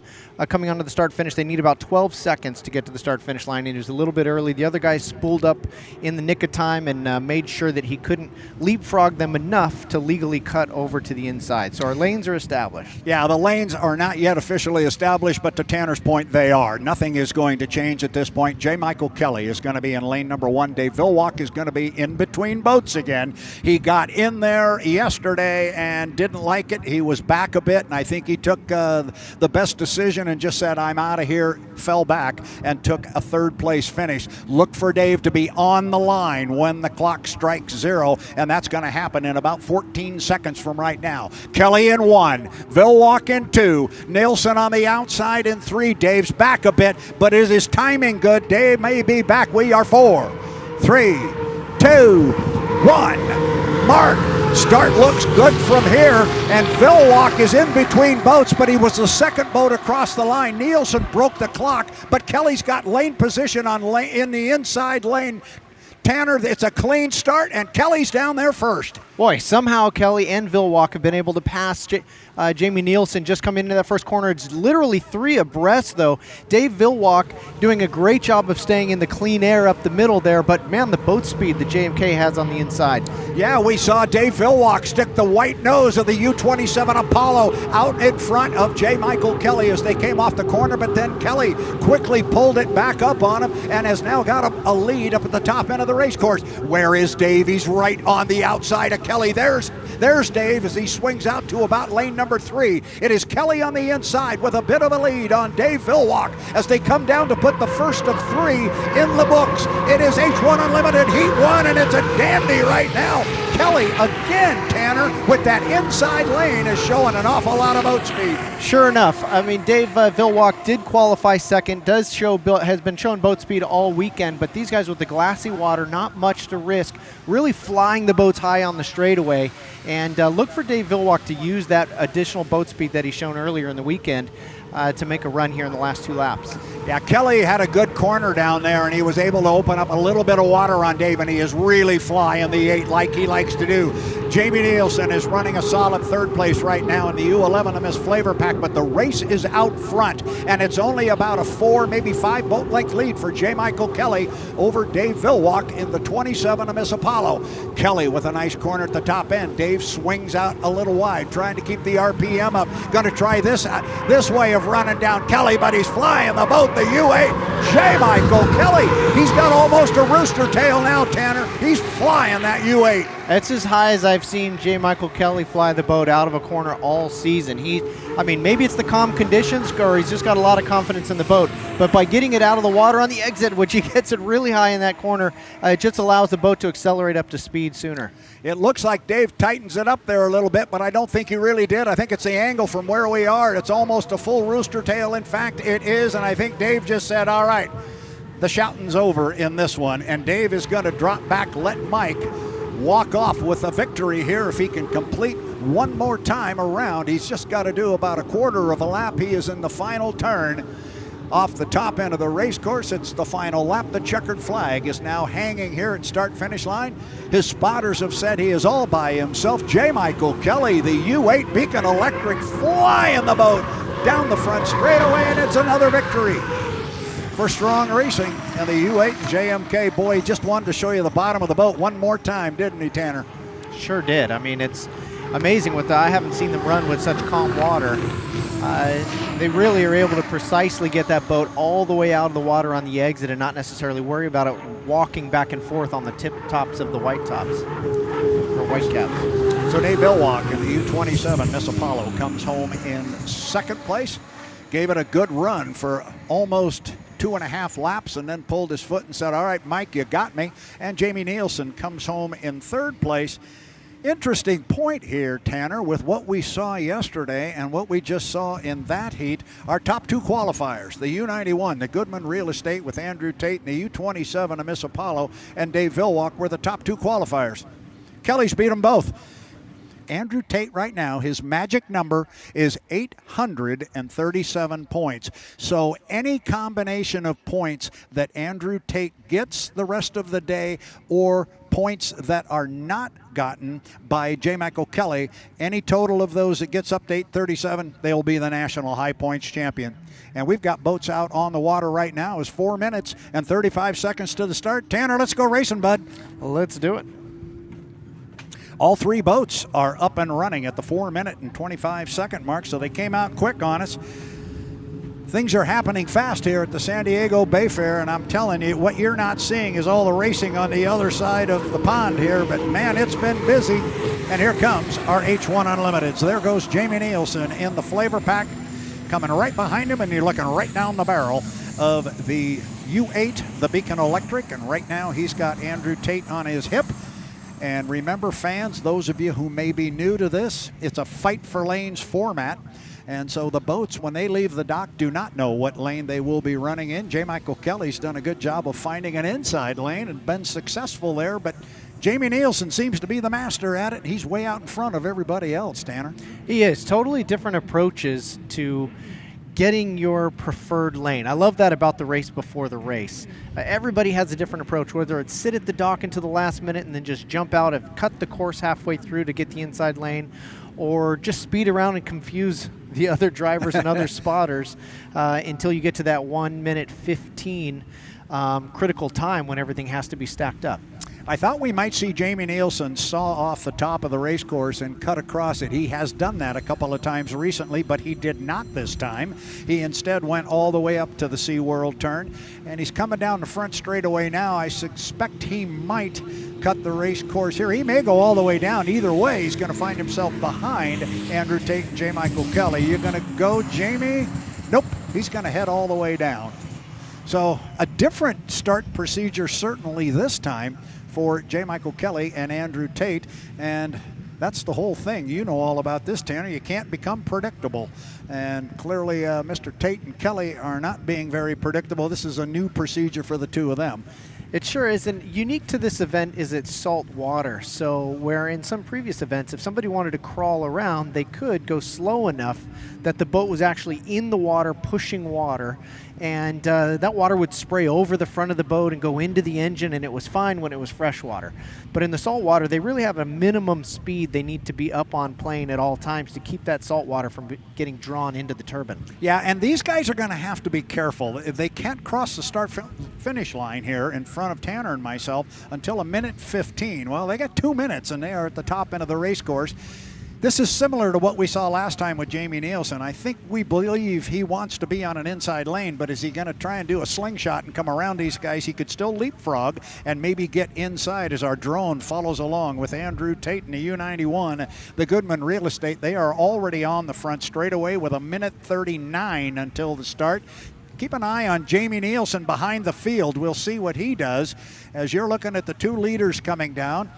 coming onto the start-finish. They need about 12 seconds to get to the start-finish line. He was a little bit early. The other guy spooled up in the nick of time and made sure that he couldn't leapfrog them enough to legally cut over to the inside. So our lanes are established. Yeah, the lanes are not yet officially established, but to Tanner's point, they are. Nothing is going to change at this point. J. Michael Kelly is going to be in lane number 1. Dave Villwalk is going to be in between boats again. He got in there yesterday and didn't like it. He was back a bit, and I think he took the best decision and just said, I'm out of here, fell back, and took a 3rd place finish. Look for Dave to be on the line when the clock strikes 0, and that's going to happen in about 14 seconds from right now. Kelly in 1, Villwalk in 2, Nielsen on the outside in 3. Dave's back a bit, but is his timing good? Dave may be back. We are 4, 3, 2, 1. Mark. Start looks good from here, and Villwalk is in between boats, but he was the 2nd boat across the line. Nielsen broke the clock, but Kelly's got lane position in the inside lane. Tanner, it's a clean start, and Kelly's down there first. Boy, somehow Kelly and Villwalk have been able to pass Jamie Nielsen, just come into that first corner. It's literally 3 abreast, though. Dave Villwalk doing a great job of staying in the clean air up the middle there, but man, the boat speed that JMK has on the inside. Yeah, we saw Dave Villwalk stick the white nose of the U-27 Apollo out in front of J. Michael Kelly as they came off the corner, but then Kelly quickly pulled it back up on him and has now got a lead up at the top end of the race course. Where is Dave? He's right on the outside of Kelly. There's Dave as he swings out to about lane number 3. It is Kelly on the inside with a bit of a lead on Dave Villwalk as they come down to put the first of 3 in the books. It is H1 Unlimited Heat 1, and it's a dandy right now. Kelly again, Tanner, with that inside lane is showing an awful lot of boat speed. Sure enough. I mean, Dave Villwalk did qualify second, has been showing boat speed all weekend, but these guys with the glassy water, not much to risk, really flying the boats high on the straightaway. And look for Dave Villwalk to use that additional boat speed that he's shown earlier in the weekend to make a run here in the last 2 laps. Yeah, Kelly had a good corner down there, and he was able to open up a little bit of water on Dave, and he is really flying the 8 like he likes to do. Jamie Nielsen is running a solid 3rd place right now in the U11 MS Flavor Pack, but the race is out front, and it's only about a 4, maybe 5 boat length lead for J. Michael Kelly over Dave Villwalk in the 27 MS Apollo. Kelly with a nice corner at the top end. Dave swings out a little wide, trying to keep the RPM up. Going to try this way of running down Kelly, but he's flying the boat, the U8. J. Michael Kelly, he's got almost a rooster tail now, Tanner. He's flying that U8. That's as high as I've seen J. Michael Kelly fly the boat out of a corner all season. I mean, maybe it's the calm conditions, or he's just got a lot of confidence in the boat, but by getting it out of the water on the exit, which he gets it really high in that corner, it just allows the boat to accelerate up to speed sooner. It looks like Dave tightens it up there a little bit, but I don't think he really did. I think it's the angle from where we are. It's almost a full rooster tail. In fact, it is, and I think Dave just said, all right, the shouting's over in this one, and Dave is going to drop back, let Mike walk off with a victory here if he can complete one more time around. He's just got to do about a quarter of a lap. He is in the final turn off the top end of the race course. It's the final lap. The checkered flag is now hanging here at start-finish line. His spotters have said he is all by himself. J. Michael Kelly, the U8 Beacon Electric, flying the boat down the front straightaway, and it's another victory for Strong Racing and the U8 and JMK. Boy, he just wanted to show you the bottom of the boat one more time, didn't he, Tanner? Sure did. I mean, it's amazing. I haven't seen them run with such calm water. They really are able to precisely get that boat all the way out of the water on the exit and not necessarily worry about it walking back and forth on the tip tops of the white tops, or white caps. So Dave Villwalk in the U27 Miss Apollo comes home in 2nd place. Gave it a good run for almost 2.5 laps and then pulled his foot and said, all right, Mike, you got me. And Jamie Nielsen comes home in 3rd place. Interesting point here, Tanner, with what we saw yesterday and what we just saw in that heat. Our top 2 qualifiers, the U91, the Goodman Real Estate with Andrew Tate, and the U27, a Miss Apollo, and Dave Villwalk were the top 2 qualifiers. Kelly's beat them both. Andrew Tate right now, his magic number is 837 points. So any combination of points that Andrew Tate gets the rest of the day, or points that are not gotten by J. Michael Kelly, any total of those that gets up to 837, they'll be the national high points champion. And we've got boats out on the water right now. It's 4 minutes and 35 seconds to the start. Tanner, let's go racing, bud. Let's do it. All 3 boats are up and running at the 4 minute and 25 second mark, so they came out quick on us. Things are happening fast here at the San Diego Bayfair, and I'm telling you, what you're not seeing is all the racing on the other side of the pond here, but man, it's been busy. And here comes our H1 Unlimited. So there goes Jamie Nielsen in the flavor pack, coming right behind him, and you're looking right down the barrel of the U8, the Beacon Electric, and right now he's got Andrew Tate on his hip. And remember, fans, those of you who may be new to this, it's a fight for lanes format. And so the boats, when they leave the dock, do not know what lane they will be running in. J. Michael Kelly's done a good job of finding an inside lane and been successful there, but Jamie Nielsen seems to be the master at it. He's way out in front of everybody else, Tanner. He is. Totally different approaches to getting your preferred lane. I love that about the race before the race. Everybody has a different approach, whether it's sit at the dock until the last minute and then just jump out and cut the course halfway through to get the inside lane, or just speed around and confuse the other drivers and other spotters until you get to that 1 minute 15 critical time when everything has to be stacked up. I thought we might see Jamie Nielsen saw off the top of the race course and cut across it. He has done that a couple of times recently, but he did not this time. He instead went all the way up to the SeaWorld turn, and he's coming down the front straightaway now. I suspect he might cut the race course here. He may go all the way down. Either way, he's going to find himself behind Andrew Tate and J. Michael Kelly. You're going to go, Jamie? Nope, he's going to head all the way down. So a different start procedure certainly this time for J. Michael Kelly and Andrew Tate, and that's the whole thing. You know all about this, Tanner. You can't become predictable, and clearly Mr. Tate and Kelly are not being very predictable. This is a new procedure for the two of them. It sure is, and unique to this event is it's salt water. So where in some previous events, if somebody wanted to crawl around, they could go slow enough that the boat was actually in the water, pushing water, and that water would spray over the front of the boat and go into the engine, and it was fine when it was fresh water. But in the salt water, they really have a minimum speed they need to be up on plane at all times to keep that salt water from getting drawn into the turbine. Yeah, and these guys are going to have to be careful. If they can't cross the start-finish line here in front of Tanner and myself until 1:15. Well, they got 2 minutes, and they are at the top end of the race course. This is similar to what we saw last time with Jamie Nielsen. I think we believe he wants to be on an inside lane, but is he going to try and do a slingshot and come around these guys? He could still leapfrog and maybe get inside as our drone follows along with Andrew Tate and the U-91. The Goodman Real Estate, they are already on the front straightaway with 1:39 until the start. Keep an eye on Jamie Nielsen behind the field. We'll see what he does as you're looking at the two leaders coming down.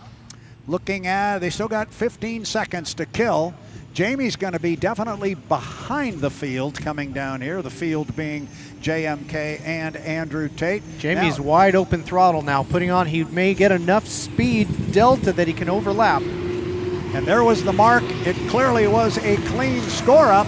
Looking at, they still got 15 seconds to kill. Jamie's going to be definitely behind the field coming down here, the field being JMK and Andrew Tate. Jamie's wide open throttle now, putting on, he may get enough speed delta that he can overlap. And there was the mark. It clearly was a clean score up.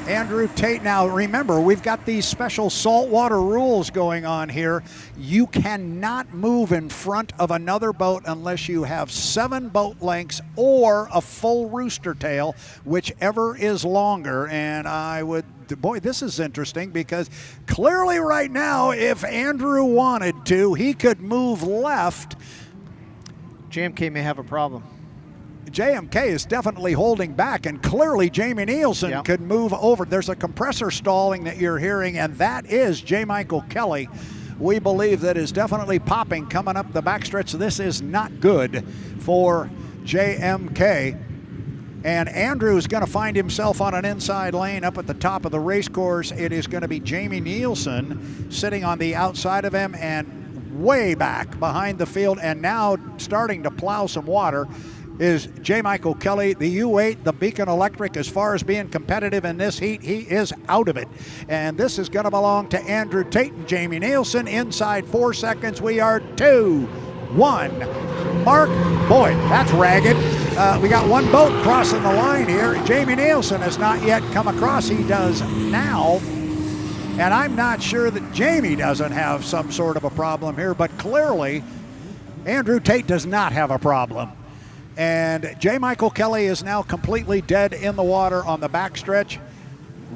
Andrew Tate, now remember, we've got these special saltwater rules going on here. You cannot move in front of another boat unless you have 7 boat lengths or a full rooster tail, whichever is longer. And I would, boy, this is interesting because clearly right now, if Andrew wanted to, he could move left. JMK may have a problem. JMK is definitely holding back, and clearly Jamie Nielsen could move over. There's a compressor stalling that you're hearing, and that is J. Michael Kelly. We believe that is definitely popping coming up the backstretch. This is not good for JMK. And Andrew is going to find himself on an inside lane up at the top of the race course. It is going to be Jamie Nielsen sitting on the outside of him and way back behind the field, and now starting to plow some water is J. Michael Kelly. The U8, the Beacon Electric, as far as being competitive in this heat, he is out of it. And this is going to belong to Andrew Tate and Jamie Nielsen. Inside 4 seconds, we are 2, 1. Mark, boy, that's ragged. We got one boat crossing the line here. Jamie Nielsen has not yet come across. He does now. And I'm not sure that Jamie doesn't have some sort of a problem here, but clearly Andrew Tate does not have a problem. And J. Michael Kelly is now completely dead in the water on the backstretch.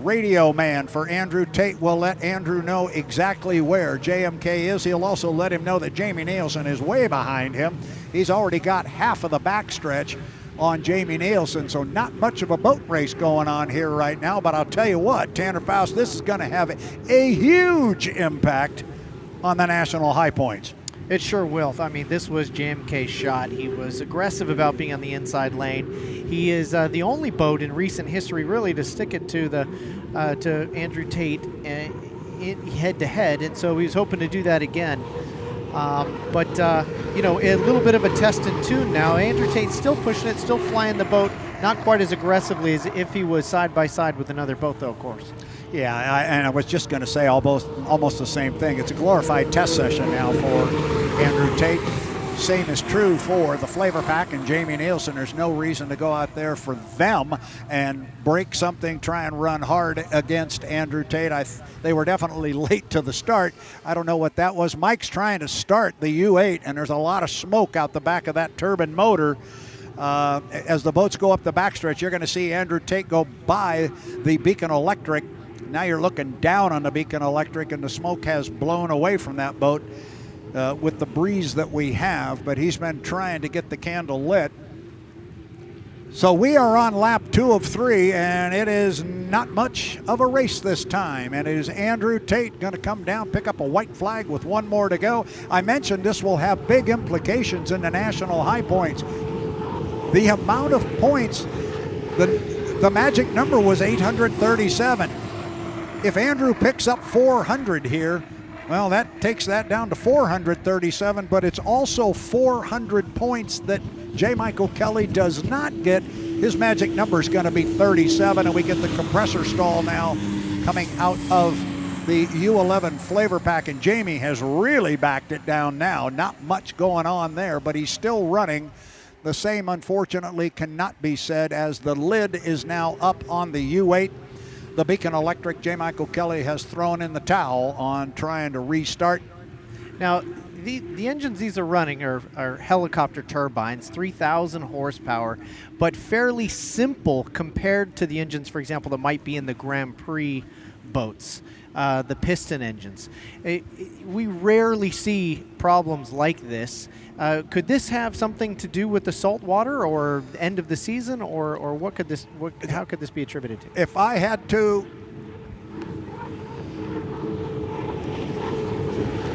Radio man for Andrew Tate will let Andrew know exactly where JMK is. He'll also let him know that Jamie Nielsen is way behind him. He's already got half of the backstretch on Jamie Nielsen, so not much of a boat race going on here right now. But I'll tell you what, Tanner Faust, this is going to have a huge impact on the national high points. It sure will. I mean, this was JMK's shot. He was aggressive about being on the inside lane. He is the only boat in recent history really to stick it to the to Andrew Tate head-to-head, and so he was hoping to do that again. But you know, a little bit of a test and tune now. Andrew Tate's still pushing it, still flying the boat, not quite as aggressively as if he was side by side with another boat, though, of course. Yeah, and I was just going to say almost the same thing. It's a glorified test session now for Andrew Tate. Same is true for the Flavor Pack and Jamie Nielsen. There's no reason to go out there for them and break something, try and run hard against Andrew Tate. They were definitely late to the start. I don't know what that was. Mike's trying to start the U8, and there's a lot of smoke out the back of that turbine motor. As the boats go up the backstretch, you're going to see Andrew Tate go by the Beacon Electric. Now you're looking down on the Beacon Electric, and the smoke has blown away from that boat. with the breeze that we have, but he's been trying to get the candle lit. So we are on lap 2 of 3, and it is not much of a race this time. And it is Andrew Tate going to come down, pick up a white flag with 1 more to go. I mentioned this will have big implications in the national high points. The amount of points, the magic number was 837. If Andrew picks up 400 here, well, that takes that down to 437, but it's also 400 points that J. Michael Kelly does not get. His magic number is going to be 37, and we get the compressor stall now coming out of the U11 flavor pack, and Jamie has really backed it down now. Not much going on there, but he's still running. The same, unfortunately, cannot be said as the lid is now up on the U8. The Beacon Electric, J. Michael Kelly has thrown in the towel on trying to restart. Now, the engines these are running are helicopter turbines, 3,000 horsepower, but fairly simple compared to the engines, for example, that might be in the Grand Prix boats, the piston engines. We rarely see problems like this. Could this have something to do with the salt water or end of the season, or how could this be attributed to? If I had to,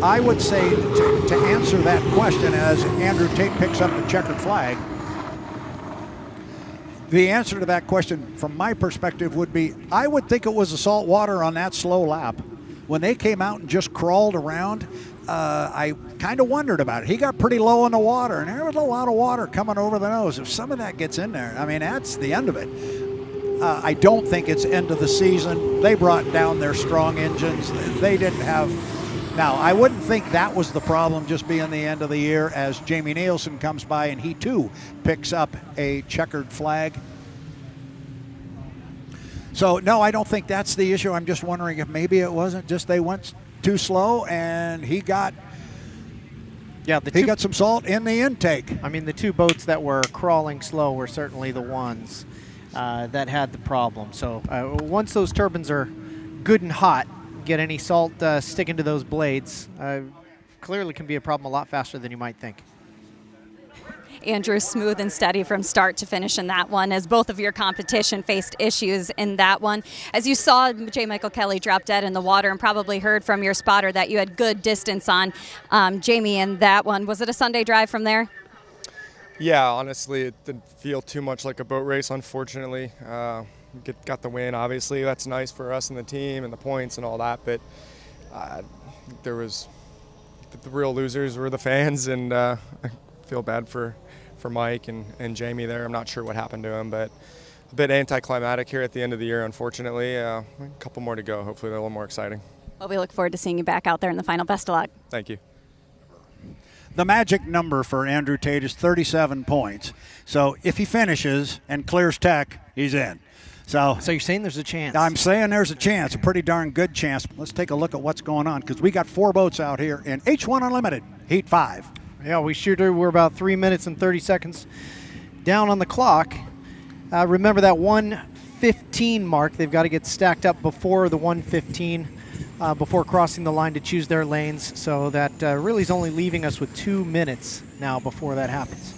I would say to answer that question as Andrew Tate picks up the checkered flag, the answer to that question from my perspective would be, I would think it was the salt water on that slow lap. When they came out and just crawled around, I kind of wondered about it. He got pretty low in the water, and there was a lot of water coming over the nose. If some of that gets in there, I mean, that's the end of it. I don't think it's end of the season. They brought down their strong engines. They didn't have... Now, I wouldn't think that was the problem, just being the end of the year, as Jamie Nielsen comes by and he too picks up a checkered flag. So, no, I don't think that's the issue. I'm just wondering if maybe it wasn't just they went too slow and he got some salt in the intake. I mean, the 2 boats that were crawling slow were certainly the ones that had the problem. So once those turbines are good and hot, get any salt sticking to those blades, clearly can be a problem a lot faster than you might think. Andrew, smooth and steady from start to finish in that one, as both of your competition faced issues in that one. As you saw J. Michael Kelly drop dead in the water, and probably heard from your spotter that you had good distance on Jamie in that one. Was it a Sunday drive from there? Yeah, honestly, it didn't feel too much like a boat race, unfortunately. Got the win, obviously. That's nice for us and the team and the points and all that, but there was the real losers were the fans, and I feel bad for Mike and Jamie there. I'm not sure what happened to him, but a bit anticlimactic here at the end of the year, unfortunately. A couple more to go. Hopefully they're a little more exciting. Well, we look forward to seeing you back out there in the final. Best of luck. Thank you. The magic number for Andrew Tate is 37 points. So if he finishes and clears tech, he's in. So you're saying there's a chance? I'm saying there's a chance, a pretty darn good chance. Let's take a look at what's going on, because we got 4 boats out here in H1 Unlimited, Heat 5. Yeah, we sure do. We're about 3 minutes and 30 seconds down on the clock. Remember that 1:15 mark. They've got to get stacked up before the 1:15, before crossing the line to choose their lanes. So that really is only leaving us with 2 minutes now before that happens.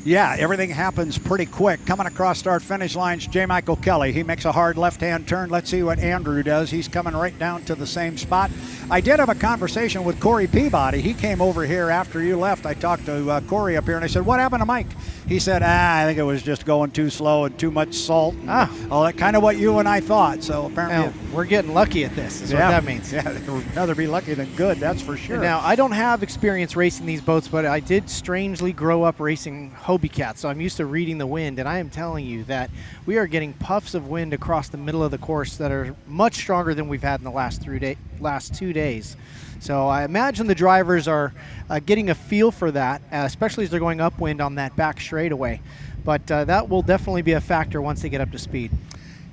Yeah, everything happens pretty quick. Coming across start-finish lines, J. Michael Kelly. He makes a hard left-hand turn. Let's see what Andrew does. He's coming right down to the same spot. I did have a conversation with Corey Peabody. He came over here after you left. I talked to Corey up here, and I said, what happened to Mike? He said, I think it was just going too slow and too much salt. All that, kind of what you and I thought. So apparently we're getting lucky at this, is what that means. Yeah, we'd rather be lucky than good, that's for sure. Now, I don't have experience racing these boats, but I did strangely grow up racing Hobie Cats, so I'm used to reading the wind, and I am telling you that we are getting puffs of wind across the middle of the course that are much stronger than we've had in the last 2 days. So I imagine the drivers are getting a feel for that, especially as they're going upwind on that back straightaway. But that will definitely be a factor once they get up to speed.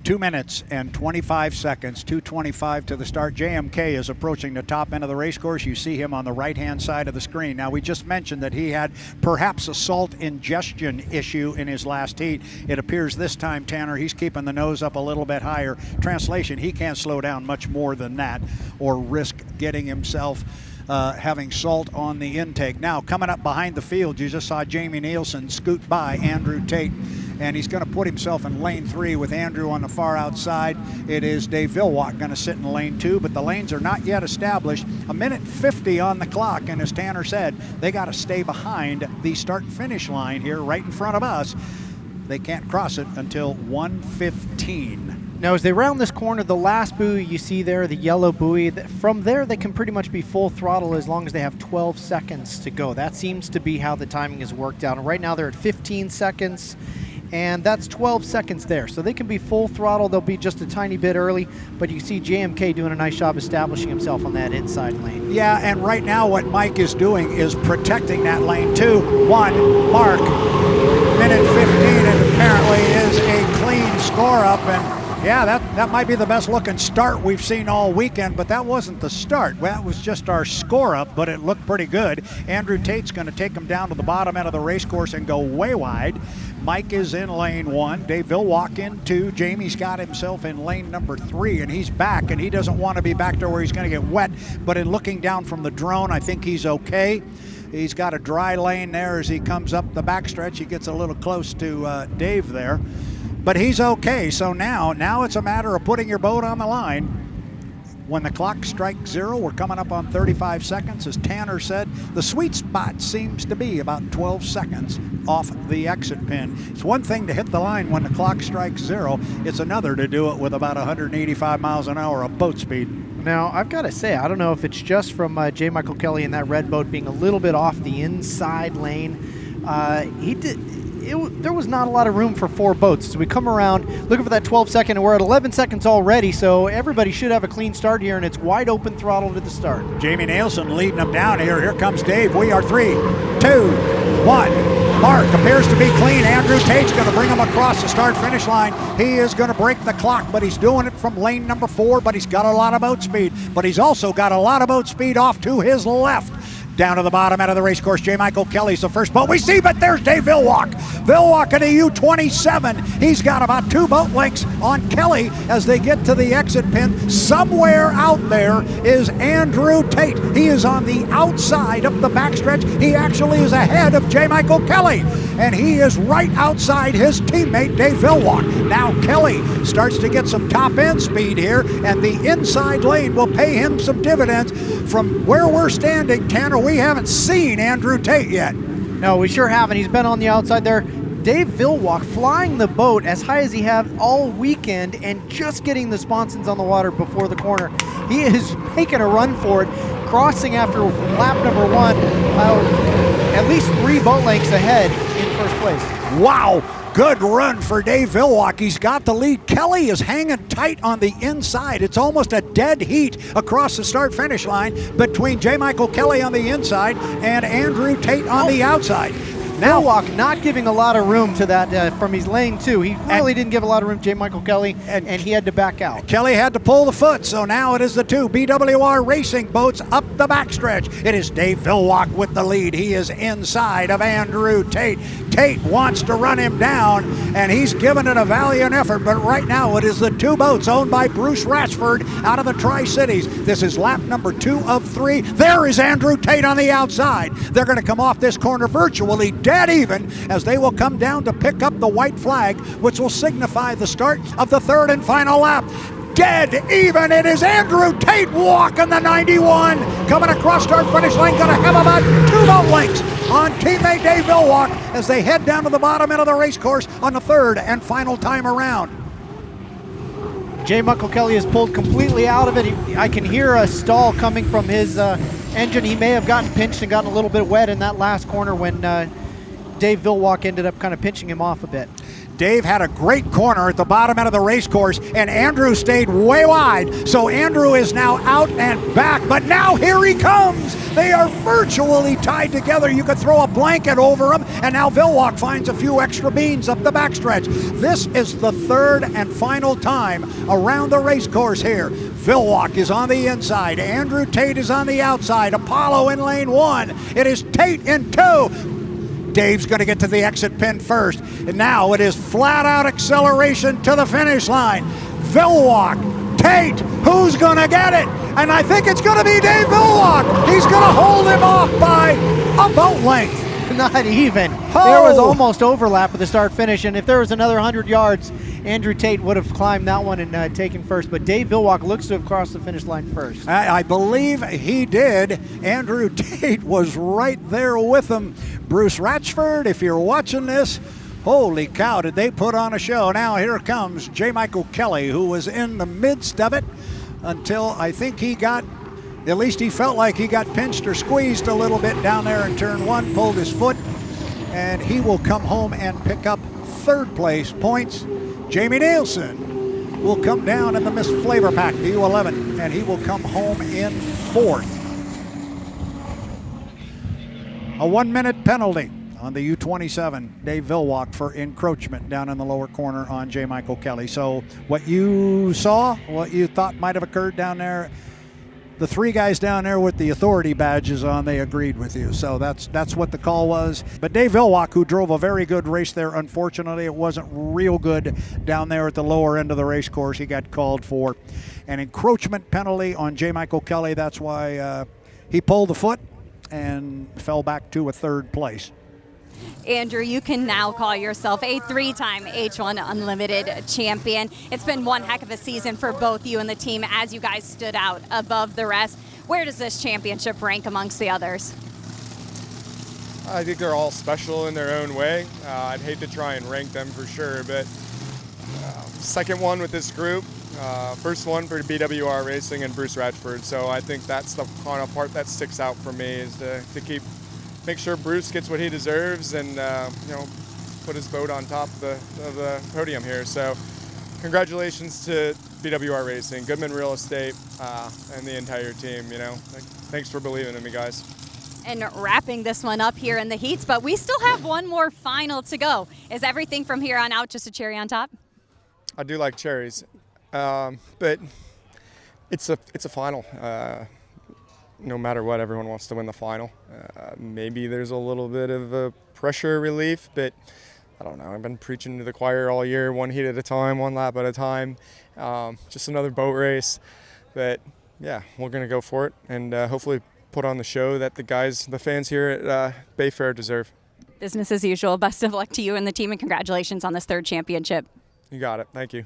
2 minutes and 25 seconds, 2:25 to the start. JMK is approaching the top end of the race course. You see him on the right-hand side of the screen. Now, we just mentioned that he had perhaps a salt ingestion issue in his last heat. It appears this time, Tanner, he's keeping the nose up a little bit higher. Translation, he can't slow down much more than that or risk getting himself having salt on the intake. Now, coming up behind the field, you just saw Jamie Nielsen scoot by Andrew Tate, and he's going to put himself in lane 3 with Andrew on the far outside. It is Dave Villwock going to sit in lane 2, but the lanes are not yet established. 1:50 on the clock, and as Tanner said, they got to stay behind the start-finish line here right in front of us. They can't cross it until 1:15. Now, as they round this corner, the last buoy you see there, the yellow buoy, from there they can pretty much be full throttle as long as they have 12 seconds to go. That seems to be how the timing is worked out. And right now they're at 15 seconds, and that's 12 seconds there. So they can be full throttle. They'll be just a tiny bit early, but you see JMK doing a nice job establishing himself on that inside lane. Yeah, and right now what Mike is doing is protecting that lane 2-1 mark. 1:15, and apparently is a clean score up, and yeah, that might be the best looking start we've seen all weekend, but that wasn't the start. That was just our score up, but it looked pretty good. Andrew Tate's going to take him down to the bottom end of the race course and go way wide. Mike is in lane 1, Dave Villwock in 2. Jamie's got himself in lane number 3, and he's back, and he doesn't want to be back there where he's going to get wet, but in looking down from the drone, I think he's okay. He's got a dry lane there as he comes up the backstretch. He gets a little close to Dave there, but he's okay. So now it's a matter of putting your boat on the line. When the clock strikes 0, we're coming up on 35 seconds. As Tanner said, the sweet spot seems to be about 12 seconds off the exit pin. It's one thing to hit the line when the clock strikes 0. It's another to do it with about 185 miles an hour of boat speed. Now, I've got to say, I don't know if it's just from J. Michael Kelly in that red boat being a little bit off the inside lane. There was not a lot of room for 4 boats. So we come around looking for that 12 second, and we're at 11 seconds already, so everybody should have a clean start here, and it's wide open throttle to the start. Jamie Nielsen leading them down here. Here comes Dave. We are 3, 2, 1. Mark appears to be clean. Andrew Tate's going to bring him across the start-finish line. He is going to break the clock, but he's doing it from lane number 4, but he's got a lot of boat speed. But he's also got a lot of boat speed off to his left. Down to the bottom end of the race course, J. Michael Kelly's the first boat we see, but there's Dave Villwock. Villwock in a U-27. He's got about 2 boat lengths on Kelly as they get to the exit pin. Somewhere out there is Andrew Tate. He is on the outside of the backstretch. He actually is ahead of J. Michael Kelly, and he is right outside his teammate, Dave Villwock. Now Kelly starts to get some top end speed here, and the inside lane will pay him some dividends. From where we're standing, Tanner, we haven't seen Andrew Tate yet. No, we sure haven't. He's been on the outside there. Dave Villwock flying the boat as high as he have all weekend and just getting the sponsons on the water before the corner. He is making a run for it, crossing after lap number 1, at least 3 boat lengths ahead in first place. Wow. Good run for Dave Villwock. He's got the lead. Kelly is hanging tight on the inside. It's almost a dead heat across the start-finish line between J. Michael Kelly on the inside and Andrew Tate on the outside. Now Villwock not giving a lot of room to that from his lane 2. He really didn't give a lot of room to J. Michael Kelly, and he had to back out. Kelly had to pull the foot, so now it is the 2 BWR racing boats up the backstretch. It is Dave Villwock with the lead. He is inside of Andrew Tate. Tate wants to run him down, and he's given it a valiant effort, but right now it is the 2 boats owned by Bruce Rashford out of the Tri-Cities. This is lap number 2 of 3. There is Andrew Tate on the outside. They're going to come off this corner virtually dead even as they will come down to pick up the white flag, which will signify the start of the 3rd and final lap. Dead even. It is Andrew Tate walking the 91. Coming across start-finish line, going to have about 2 boat lengths on teammate Dave Villwock as they head down to the bottom end of the race course on the 3rd and final time around. J. Michael Kelly is pulled completely out of it. I can hear a stall coming from his engine. He may have gotten pinched and gotten a little bit wet in that last corner when Dave Villwock ended up kind of pinching him off a bit. Dave had a great corner at the bottom end of the race course, and Andrew stayed way wide. So Andrew is now out and back, but now here he comes. They are virtually tied together. You could throw a blanket over them, and now Villwock finds a few extra beans up the backstretch. This is the 3rd and final time around the race course here. Villwock is on the inside. Andrew Tate is on the outside. Apollo in lane 1. It is Tate in 2. Dave's going to get to the exit pin first. And now it is flat-out acceleration to the finish line. Villwock, Tate, who's going to get it? and I think it's going to be Dave Villwock. He's going to hold him off by a boat length. Not even. Oh. There was almost overlap with the start finish, and if there was another 100 yards, Andrew Tate would have climbed that one and taken first, but Dave Villwock looks to have crossed the finish line first. I believe he did. Andrew Tate was right there with him. Bruce Ratchford, if you're watching this, holy cow, did they put on a show. Now here comes J. Michael Kelly, who was in the midst of it until I think he got, at least he felt like he got pinched or squeezed a little bit down there in turn one, pulled his foot, and he will come home and pick up third place points. Jamie Nielsen will come down in the Miss Flavor Pack, the U11, and he will come home in fourth. A 1 minute penalty on the U27, Dave Villwock, for encroachment down in the lower corner on J. Michael Kelly. So what you saw, what you thought might have occurred down there, the three guys down there with the authority badges on, they agreed with you. So that's what the call was. But Dave Villwock, who drove a very good race there, unfortunately it wasn't real good down there at the lower end of the race course. He got called for an encroachment penalty on J. Michael Kelly. That's why he pulled the foot and fell back to a third place. Andrew, you can now call yourself a 3-time H1 Unlimited champion. It's been one heck of a season for both you and the team as you guys stood out above the rest. Where does this championship rank amongst the others? I think they're all special in their own way. I'd hate to try and rank them for sure, but second one with this group, first one for BWR Racing and Bruce Ratchford. So I think that's the kind of part that sticks out for me, is to make sure Bruce gets what he deserves and put his boat on top of the podium here. So congratulations to BWR Racing, Goodman Real Estate, and the entire team. Thanks for believing in me, guys. And wrapping this one up here in the heats, but we still have one more final to go. Is everything from here on out just a cherry on top? I do like cherries, but it's a final. No matter what, everyone wants to win the final. Maybe there's a little bit of a pressure relief, but I don't know. I've been preaching to the choir all year, one heat at a time, one lap at a time. Just another boat race. But yeah, we're going to go for it and hopefully put on the show that the fans here at Bayfair deserve. Business as usual. Best of luck to you and the team, and congratulations on this third championship. You got it. Thank you.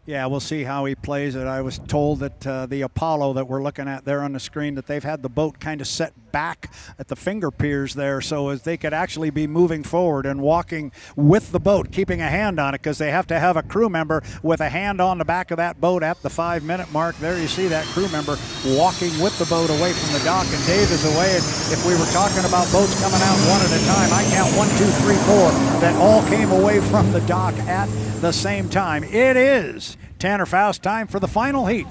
Yeah, we'll see how he plays it. I was told that the Apollo that we're looking at there on the screen, that they've had the boat kind of set back at the finger piers there so as they could actually be moving forward and walking with the boat, keeping a hand on it, because they have to have a crew member with a hand on the back of that boat at the 5 minute mark. There you see that crew member walking with the boat away from the dock, and Dave is away. And if we were talking about boats coming out one at a time, I count 1, 2, 3, 4 that all came away from the dock at the same time. It is Tanner Faust time for the final heat.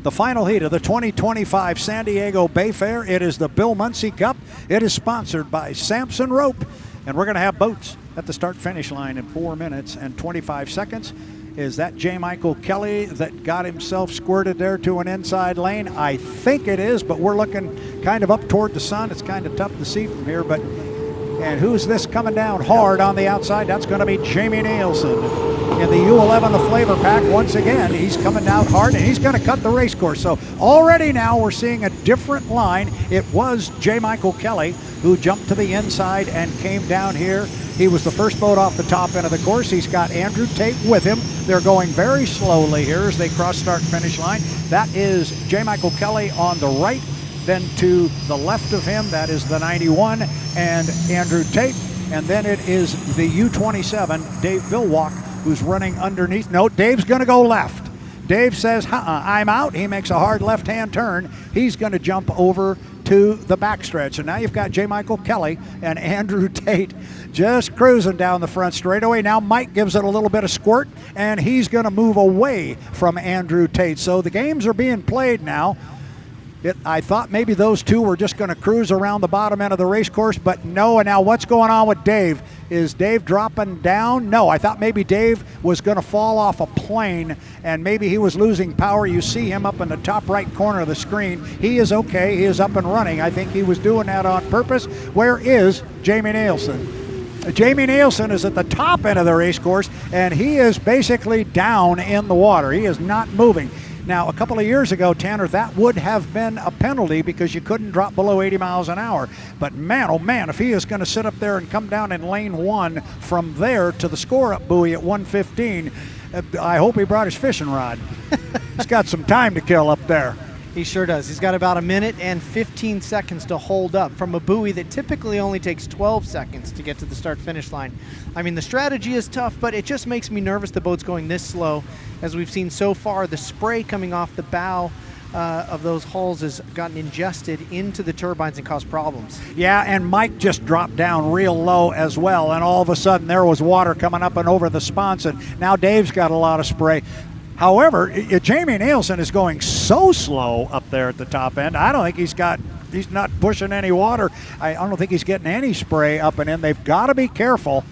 The final heat of the 2025 San Diego Bayfair. It is the Bill Muncey Cup. It is sponsored by Samson Rope. And we're going to have boats at the start-finish line in 4 minutes and 25 seconds. Is that J. Michael Kelly that got himself squirted there to an inside lane? I think it is, but we're looking kind of up toward the sun. It's kind of tough to see from here, but and who's this coming down hard on the outside? That's going to be Jamie Nielsen. In the U11, the Flavor Pack, once again, he's coming down hard, and he's going to cut the race course. So already now we're seeing a different line. It was J. Michael Kelly who jumped to the inside and came down here. He was the first boat off the top end of the course. He's got Andrew Tate with him. They're going very slowly here as they cross start-finish line. That is J. Michael Kelly on the right. Then to the left of him, that is the 91 and Andrew Tate. And then it is the U27, Dave Villwock, who's running underneath. No, Dave's going to go left. Dave says, I'm out. He makes a hard left-hand turn. He's going to jump over to the backstretch. And now you've got J. Michael Kelly and Andrew Tate just cruising down the front straightaway. Now Mike gives it a little bit of squirt, and he's going to move away from Andrew Tate. So the games are being played now. I thought maybe those two were just going to cruise around the bottom end of the race course, but no. And now what's going on with Dave? Is Dave dropping down? No, I thought maybe Dave was going to fall off a plane and maybe he was losing power. You see him up in the top right corner of the screen. He is okay. He is up and running. I think he was doing that on purpose. Where is Jamie Nielsen? Jamie Nielsen is at the top end of the race course, and he is basically down in the water. He is not moving. Now, a couple of years ago, Tanner, that would have been a penalty because you couldn't drop below 80 miles an hour. But man, oh man, if he is going to sit up there and come down in lane 1 from there to the score-up buoy at 115, I hope he brought his fishing rod. He's got some time to kill up there. He sure does. He's got about 1 minute and 15 seconds to hold up from a buoy that typically only takes 12 seconds to get to the start-finish line. I mean, the strategy is tough, but it just makes me nervous the boat's going this slow. As we've seen so far, the spray coming off the bow of those hulls has gotten ingested into the turbines and caused problems. Yeah, and Mike just dropped down real low as well, and all of a sudden there was water coming up and over the sponson. Now Dave's got a lot of spray. However, Jamie Nielsen is going so slow up there at the top end. I don't think he's not pushing any water. I don't think he's getting any spray up and in. They've got to be careful.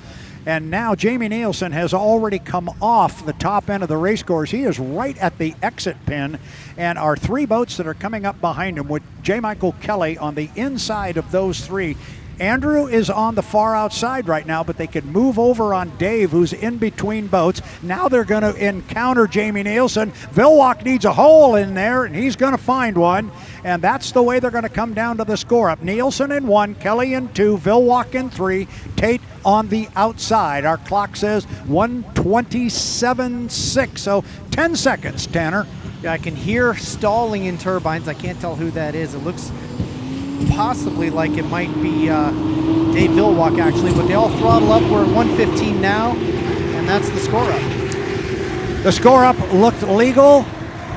And now Jamie Nielsen has already come off the top end of the race course. He is right at the exit pin. And our 3 boats that are coming up behind him with J. Michael Kelly on the inside of those 3. Andrew is on the far outside right now, but they can move over on Dave, who's in between boats. Now they're going to encounter Jamie Nielsen. Vilwalk needs a hole in there, and he's going to find one. And that's the way they're going to come down to the score up. Nielsen in 1, Kelly in 2, Vilwalk in 3, Tate on the outside. Our clock says 1:27.6, so 10 seconds, Tanner. Yeah, I can hear stalling in turbines. I can't tell who that is. It looks possibly like it might be Dave Vilwalk, actually, but they all throttle up. We're at 1:15 now, and that's the score up. The score up looked legal.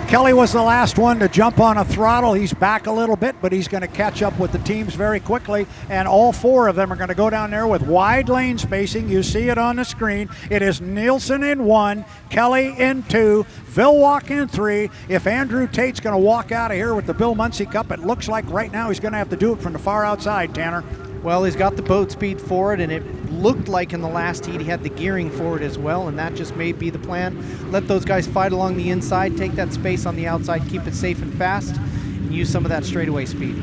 Kelly was the last one to jump on a throttle. He's back a little bit, but he's going to catch up with the teams very quickly, and all 4 of them are going to go down there with wide lane spacing. You see it on the screen. It is Nielsen in 1, Kelly in 2, Vilwalk in 3. If Andrew Tate's going to walk out of here with the Bill Muncey Cup, it looks like right now he's going to have to do it from the far outside, Tanner. Well, he's got the boat speed for it, and it looked like in the last heat he had the gearing for it as well, and that just may be the plan. Let those guys fight along the inside, take that space on the outside, keep it safe and fast, and use some of that straightaway speed.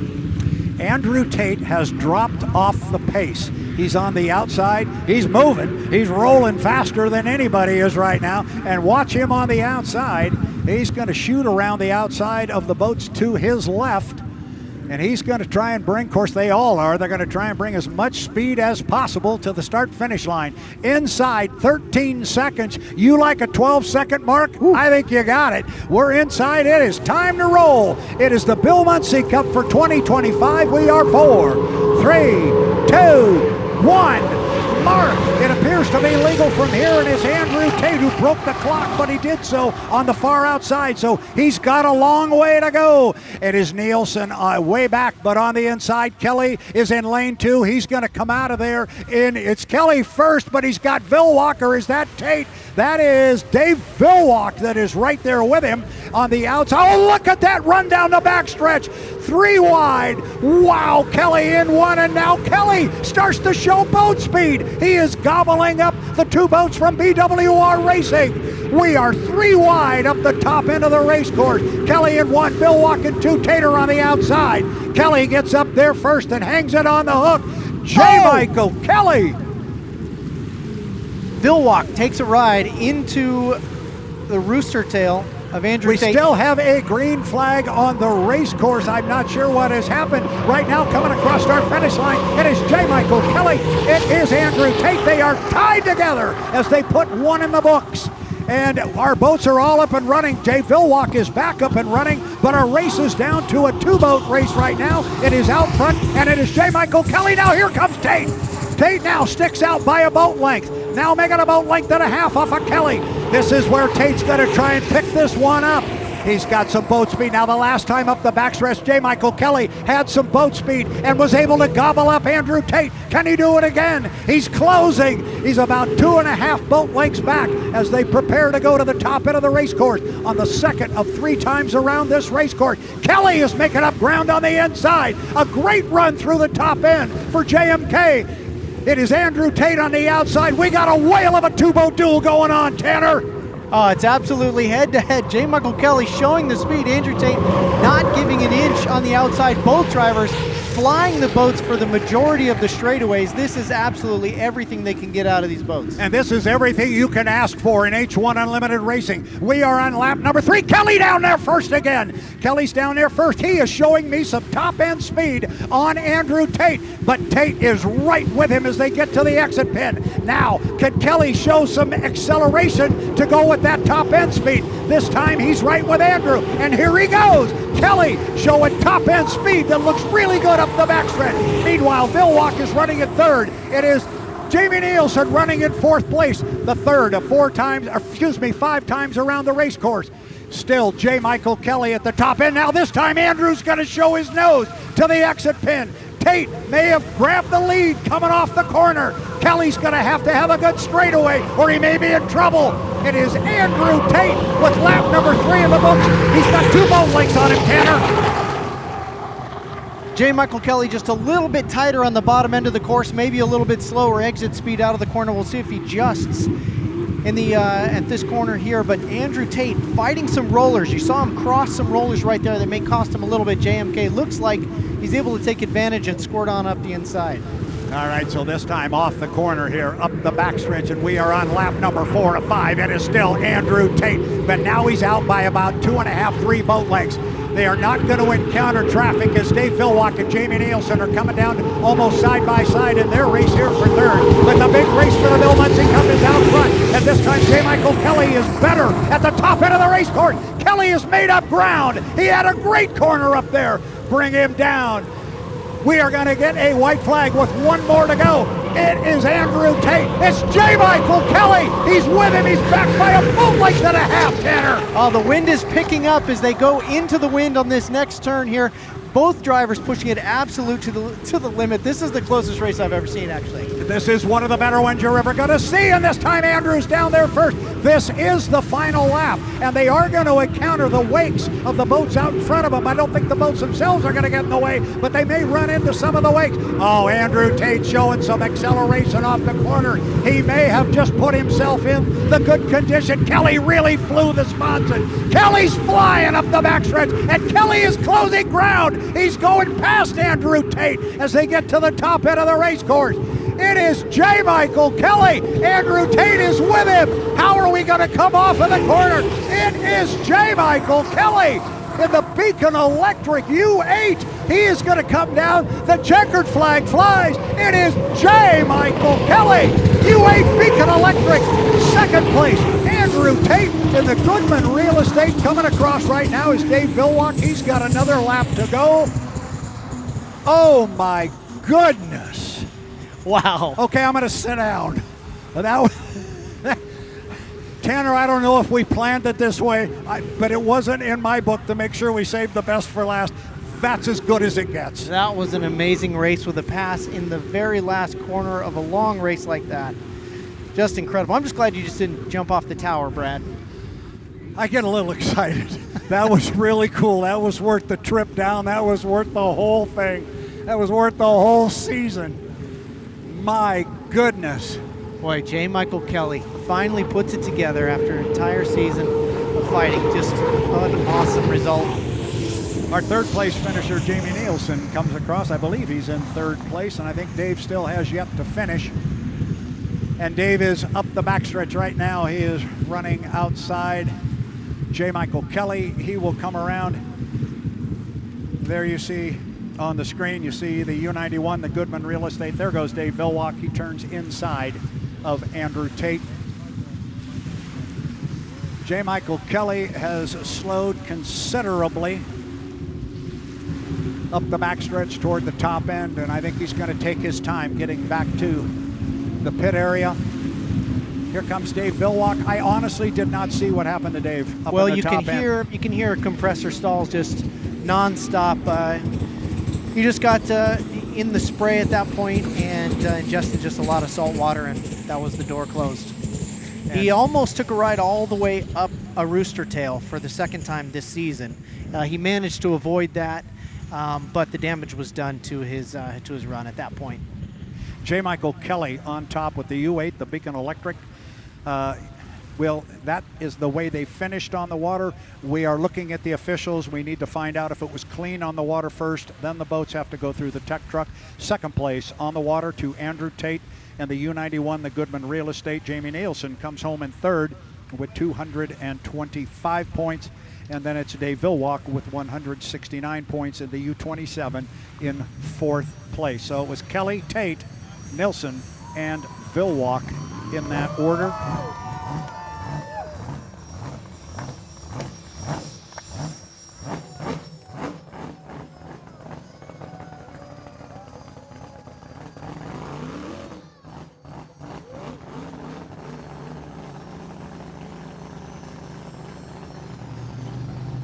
Andrew Tate has dropped off the pace. He's on the outside. He's moving. He's rolling faster than anybody is right now. And watch him on the outside. He's going to shoot around the outside of the boats to his left. And he's going to try and bring, of course they all are, they're going to try and bring as much speed as possible to the start-finish line. Inside 13 seconds. You like a 12-second mark? Ooh. I think you got it. We're inside. It is time to roll. It is the Bill Muncey Cup for 2025. We are 4, 3, 2, 1. Mark. It appears to be legal from here, and it's Andrew Tate who broke the clock, but he did so on the far outside, so he's got a long way to go. It is Nielsen way back, but on the inside, Kelly is in lane 2. He's going to come out of there. It's Kelly first, but he's got Vilwalk, or is that Tate? That is Dave Vilwalk that is right there with him on the outside. Oh, look at that run down the backstretch. 3 wide. Wow, Kelly in 1, and now Kelly starts to show boat speed. He is gobbling up the 2 boats from BWR Racing. We are 3 wide up the top end of the race course. Kelly in 1, Vilwalk in 2, Tater on the outside. Kelly gets up there first and hangs it on the hook. Michael Kelly. Vilwalk takes a ride into the rooster tail of Andrew Tate. We still have a green flag on the race course. I'm not sure what has happened. Right now, coming across our finish line, it is J. Michael Kelly. It is Andrew Tate. They are tied together as they put 1 in the books. And our boats are all up and running. Dave Vilwalk is back up and running, but our race is down to a 2-boat race right now. It is out front, and it is J. Michael Kelly. Now here comes Tate. Tate now sticks out by a boat length. Now making a boat length and a half off of Kelly. This is where Tate's going to try and pick this one up. He's got some boat speed. Now the last time up the backstretch, J. Michael Kelly had some boat speed and was able to gobble up Andrew Tate. Can he do it again? He's closing. He's about 2.5 boat lengths back as they prepare to go to the top end of the race course on the second of 3 times around this race course. Kelly is making up ground on the inside. A great run through the top end for JMK. It is Andrew Tate on the outside. We got a whale of a 2-boat duel going on, Tanner. Oh, it's absolutely head-to-head. J. Michael Kelly showing the speed. Andrew Tate not giving an inch on the outside. Both drivers flying the boats for the majority of the straightaways. This is absolutely everything they can get out of these boats. And this is everything you can ask for in H1 Unlimited Racing. We are on lap number 3. Kelly down there first again. Kelly's down there first. He is showing me some top-end speed on Andrew Tate, but Tate is right with him as they get to the exit pin. Now, can Kelly show some acceleration to go with that top-end speed? This time he's right with Andrew, and here he goes. Kelly showing top-end speed that looks really good up the backstretch. Meanwhile, Vilwalk is running at third. It is Jamie Nielsen running in fourth place, the third of 5 times around the race course. Still J. Michael Kelly at the top end. Now this time Andrew's going to show his nose to the exit pin. Tate may have grabbed the lead coming off the corner. Kelly's going to have a good straightaway or he may be in trouble. It is Andrew Tate with lap number 3 in the books. He's got 2 boat lengths on him, Tanner. J. Michael Kelly just a little bit tighter on the bottom end of the course, maybe a little bit slower exit speed out of the corner. We'll see if he adjusts in the at this corner here, but Andrew Tate fighting some rollers. You saw him cross some rollers right there that may cost him a little bit. JMK looks like he's able to take advantage and squirt on up the inside. All right, so this time off the corner here, up the backstretch, and we are on lap number 4 of 5. It is still Andrew Tate, but now he's out by about 2.5, 3 boat lengths. They are not going to encounter traffic as Dave Vilwalk and Jamie Nielsen are coming down almost side by side in their race here for third. But the big race for the Bill Muncey Cup is out front. And this time J. Michael Kelly is better at the top end of the race course. Kelly has made up ground. He had a great corner up there. Bring him down. We are going to get a white flag with 1 more to go. It is Andrew Tate. It's J. Michael Kelly. He's with him. He's back by a boat length and a half, Tanner. Oh, the wind is picking up as they go into the wind on this next turn here. Both drivers pushing it absolute to the limit. This is the closest race I've ever seen, actually. This is one of the better ones you're ever going to see, and this time Andrew's down there first. This is the final lap, and they are going to encounter the wakes of the boats out in front of them. I don't think the boats themselves are going to get in the way, but they may run into some of the wakes. Oh, Andrew Tate showing some acceleration off the corner. He may have just put himself in the good condition. Kelly really flew the sponson. Kelly's flying up the backstretch, and Kelly is closing ground. He's going past Andrew Tate as they get to the top end of the race course. It is J. Michael Kelly. Andrew Tate is with him. How are we going to come off of the corner? It is J. Michael Kelly in the Beacon Electric U8. He is going to come down. The checkered flag flies. It is J. Michael Kelly. U8 Beacon Electric, second place. Andrew Tate in the Goodman Real Estate. Coming across right now is Dave Vilwalk. He's got another lap to go. Oh my goodness. Wow. Okay, I'm going to sit down. Tanner, I don't know if we planned it this way, but it wasn't in my book to make sure we saved the best for last. That's as good as it gets. That was an amazing race with a pass in the very last corner of a long race like that. Just incredible. I'm just glad you just didn't jump off the tower, Brad. I get a little excited. That was really cool. That was worth the trip down. That was worth the whole thing. That was worth the whole season. My goodness. Boy, J. Michael Kelly finally puts it together after an entire season of fighting. Just an awesome result. Our third place finisher, Jamie Nielsen, comes across. I believe he's in third place, and I think Dave still has yet to finish. And Dave is up the backstretch right now. He is running outside J. Michael Kelly. He will come around. There you see on the screen, you see the U91, the Goodman Real Estate. There goes Dave Vilwalk. He turns inside of Andrew Tate. J. Michael Kelly has slowed considerably up the backstretch toward the top end, and I think he's going to take his time getting back to the pit area. Here comes Dave Vilwalk. I honestly did not see what happened to Dave up well, in the you top can end. you can hear compressor stalls just nonstop. He just got in the spray at that point and ingested just a lot of salt water, and that was the door closed. And he almost took a ride all the way up a rooster tail for the second time this season. He managed to avoid that, but the damage was done to his run at that point. J. Michael Kelly on top with the U8, the Beacon Electric. Well, that is the way they finished on the water. We are looking at the officials. We need to find out if it was clean on the water first. Then the boats have to go through the tech truck. Second place on the water to Andrew Tate and the U91, the Goodman Real Estate. Jamie Nielsen comes home in third with 225 points. And then it's Dave Villwalk with 169 points in the U27 in fourth place. So it was Kelly, Tate, Nilsson, and Villwalk in that order.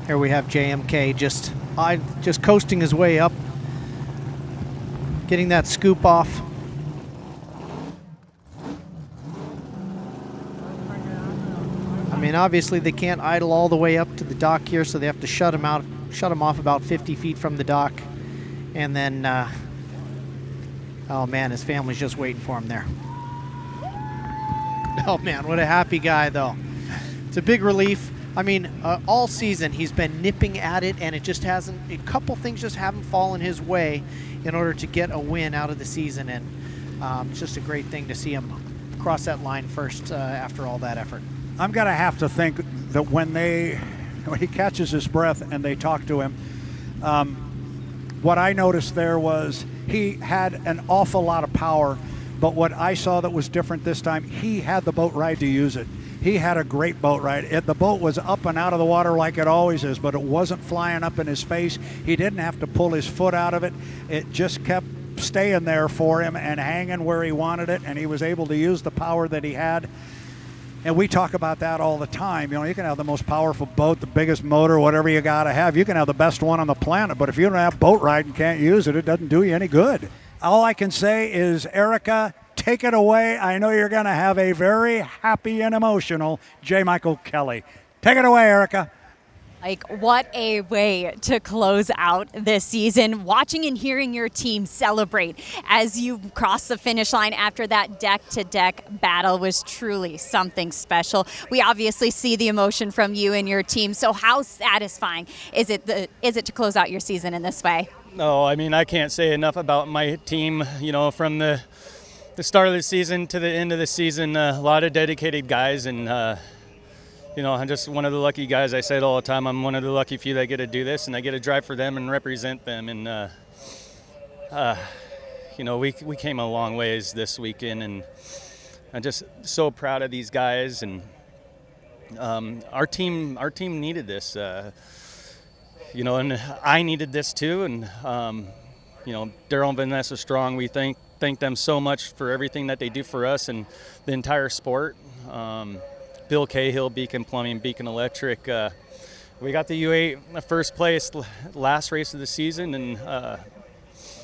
Here we have JMK just coasting his way up, getting that scoop off. I mean, obviously they can't idle all the way up to the dock here, so they have to shut him off about 50 feet from the dock, and then oh man, his family's just waiting for him there. Oh man, what a happy guy though. It's a big relief. I mean, all season he's been nipping at it, and it just hasn't, a couple things just haven't fallen his way in order to get a win out of the season, and it's just a great thing to see him cross that line first after all that effort. I'm going to have to think that when he catches his breath and they talk to him, what I noticed there was he had an awful lot of power, but what I saw that was different this time, he had the boat ride to use it. He had a great boat ride. The boat was up and out of the water like it always is, but it wasn't flying up in his face. He didn't have to pull his foot out of it. It just kept staying there for him and hanging where he wanted it, and he was able to use the power that he had. And we talk about that all the time. You know, you can have the most powerful boat, the biggest motor, whatever you got to have. You can have the best one on the planet, but if you don't have boat ride and can't use it, it doesn't do you any good. All I can say is, Erica, take it away. I know you're going to have a very happy and emotional J. Michael Kelly. Take it away, Erica. Like, what a way to close out this season. Watching and hearing your team celebrate as you cross the finish line after that deck-to-deck battle was truly something special. We obviously see the emotion from you and your team. So how satisfying is it to close out your season in this way? No, I mean, I can't say enough about my team. You know, from the start of the season to the end of the season, a lot of dedicated guys, and you know, I'm just one of the lucky guys. I say it all the time. I'm one of the lucky few that get to do this, and I get to drive for them and represent them. And you know, we came a long ways this weekend, and I'm just so proud of these guys. And our team needed this, you know, and I needed this too. And you know, Daryl and Vanessa Strong, we thank them so much for everything that they do for us and the entire sport. Bill Cahill, Beacon Plumbing, Beacon Electric. We got the U8 first place last race of the season, and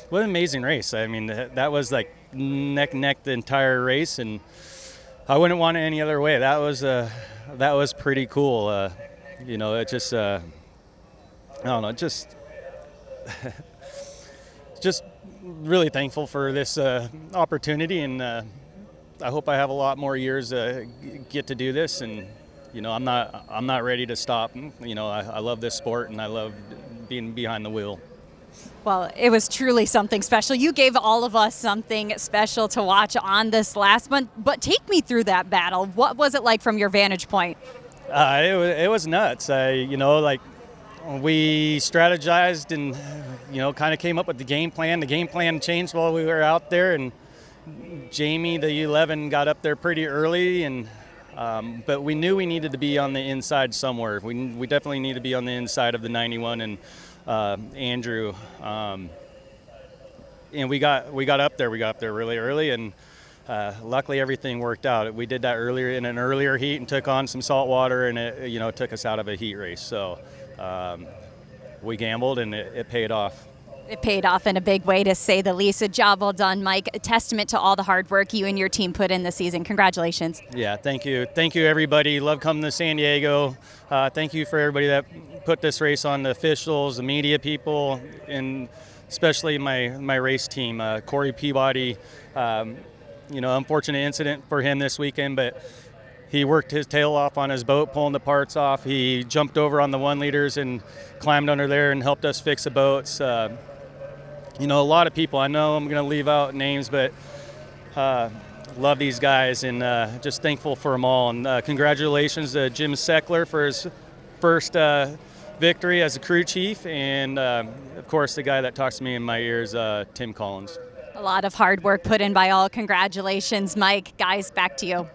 what an amazing race. I mean, that was like neck the entire race, and I wouldn't want it any other way. That was pretty cool. You know, it just I don't know, just really thankful for this opportunity, and I hope I have a lot more years get to do this, and you know, I'm not ready to stop. You know, I love this sport, and I love being behind the wheel. Well, it was truly something special. You gave all of us something special to watch on this last one, but take me through that battle. What was it like from your vantage point? It was nuts. You know, like, we strategized and, you know, kind of came up with the game plan. The game plan changed while we were out there, and Jamie, the 11, got up there pretty early, and but we knew we needed to be on the inside somewhere. We definitely need to be on the inside of the 91 and Andrew, and we got up there. We got up there really early, and luckily everything worked out. We did that earlier in an earlier heat and took on some salt water, and it, you know, took us out of a heat race. So we gambled, and it paid off. It paid off in a big way, to say the least. A job well done, Mike. A testament to all the hard work you and your team put in this season. Congratulations. Yeah, thank you. Thank you, everybody. Love coming to San Diego. Thank you for everybody that put this race on, the officials, the media people, and especially my race team. Corey Peabody, you know, unfortunate incident for him this weekend, but he worked his tail off on his boat, pulling the parts off. He jumped over on the 1 liters and climbed under there and helped us fix the boats. You know, a lot of people, I know I'm going to leave out names, but love these guys, and just thankful for them all. And congratulations to Jim Seckler for his first victory as a crew chief, and of course the guy that talks to me in my ears, Tim Collins. A lot of hard work put in by all. Congratulations, Mike. Guys, back to you.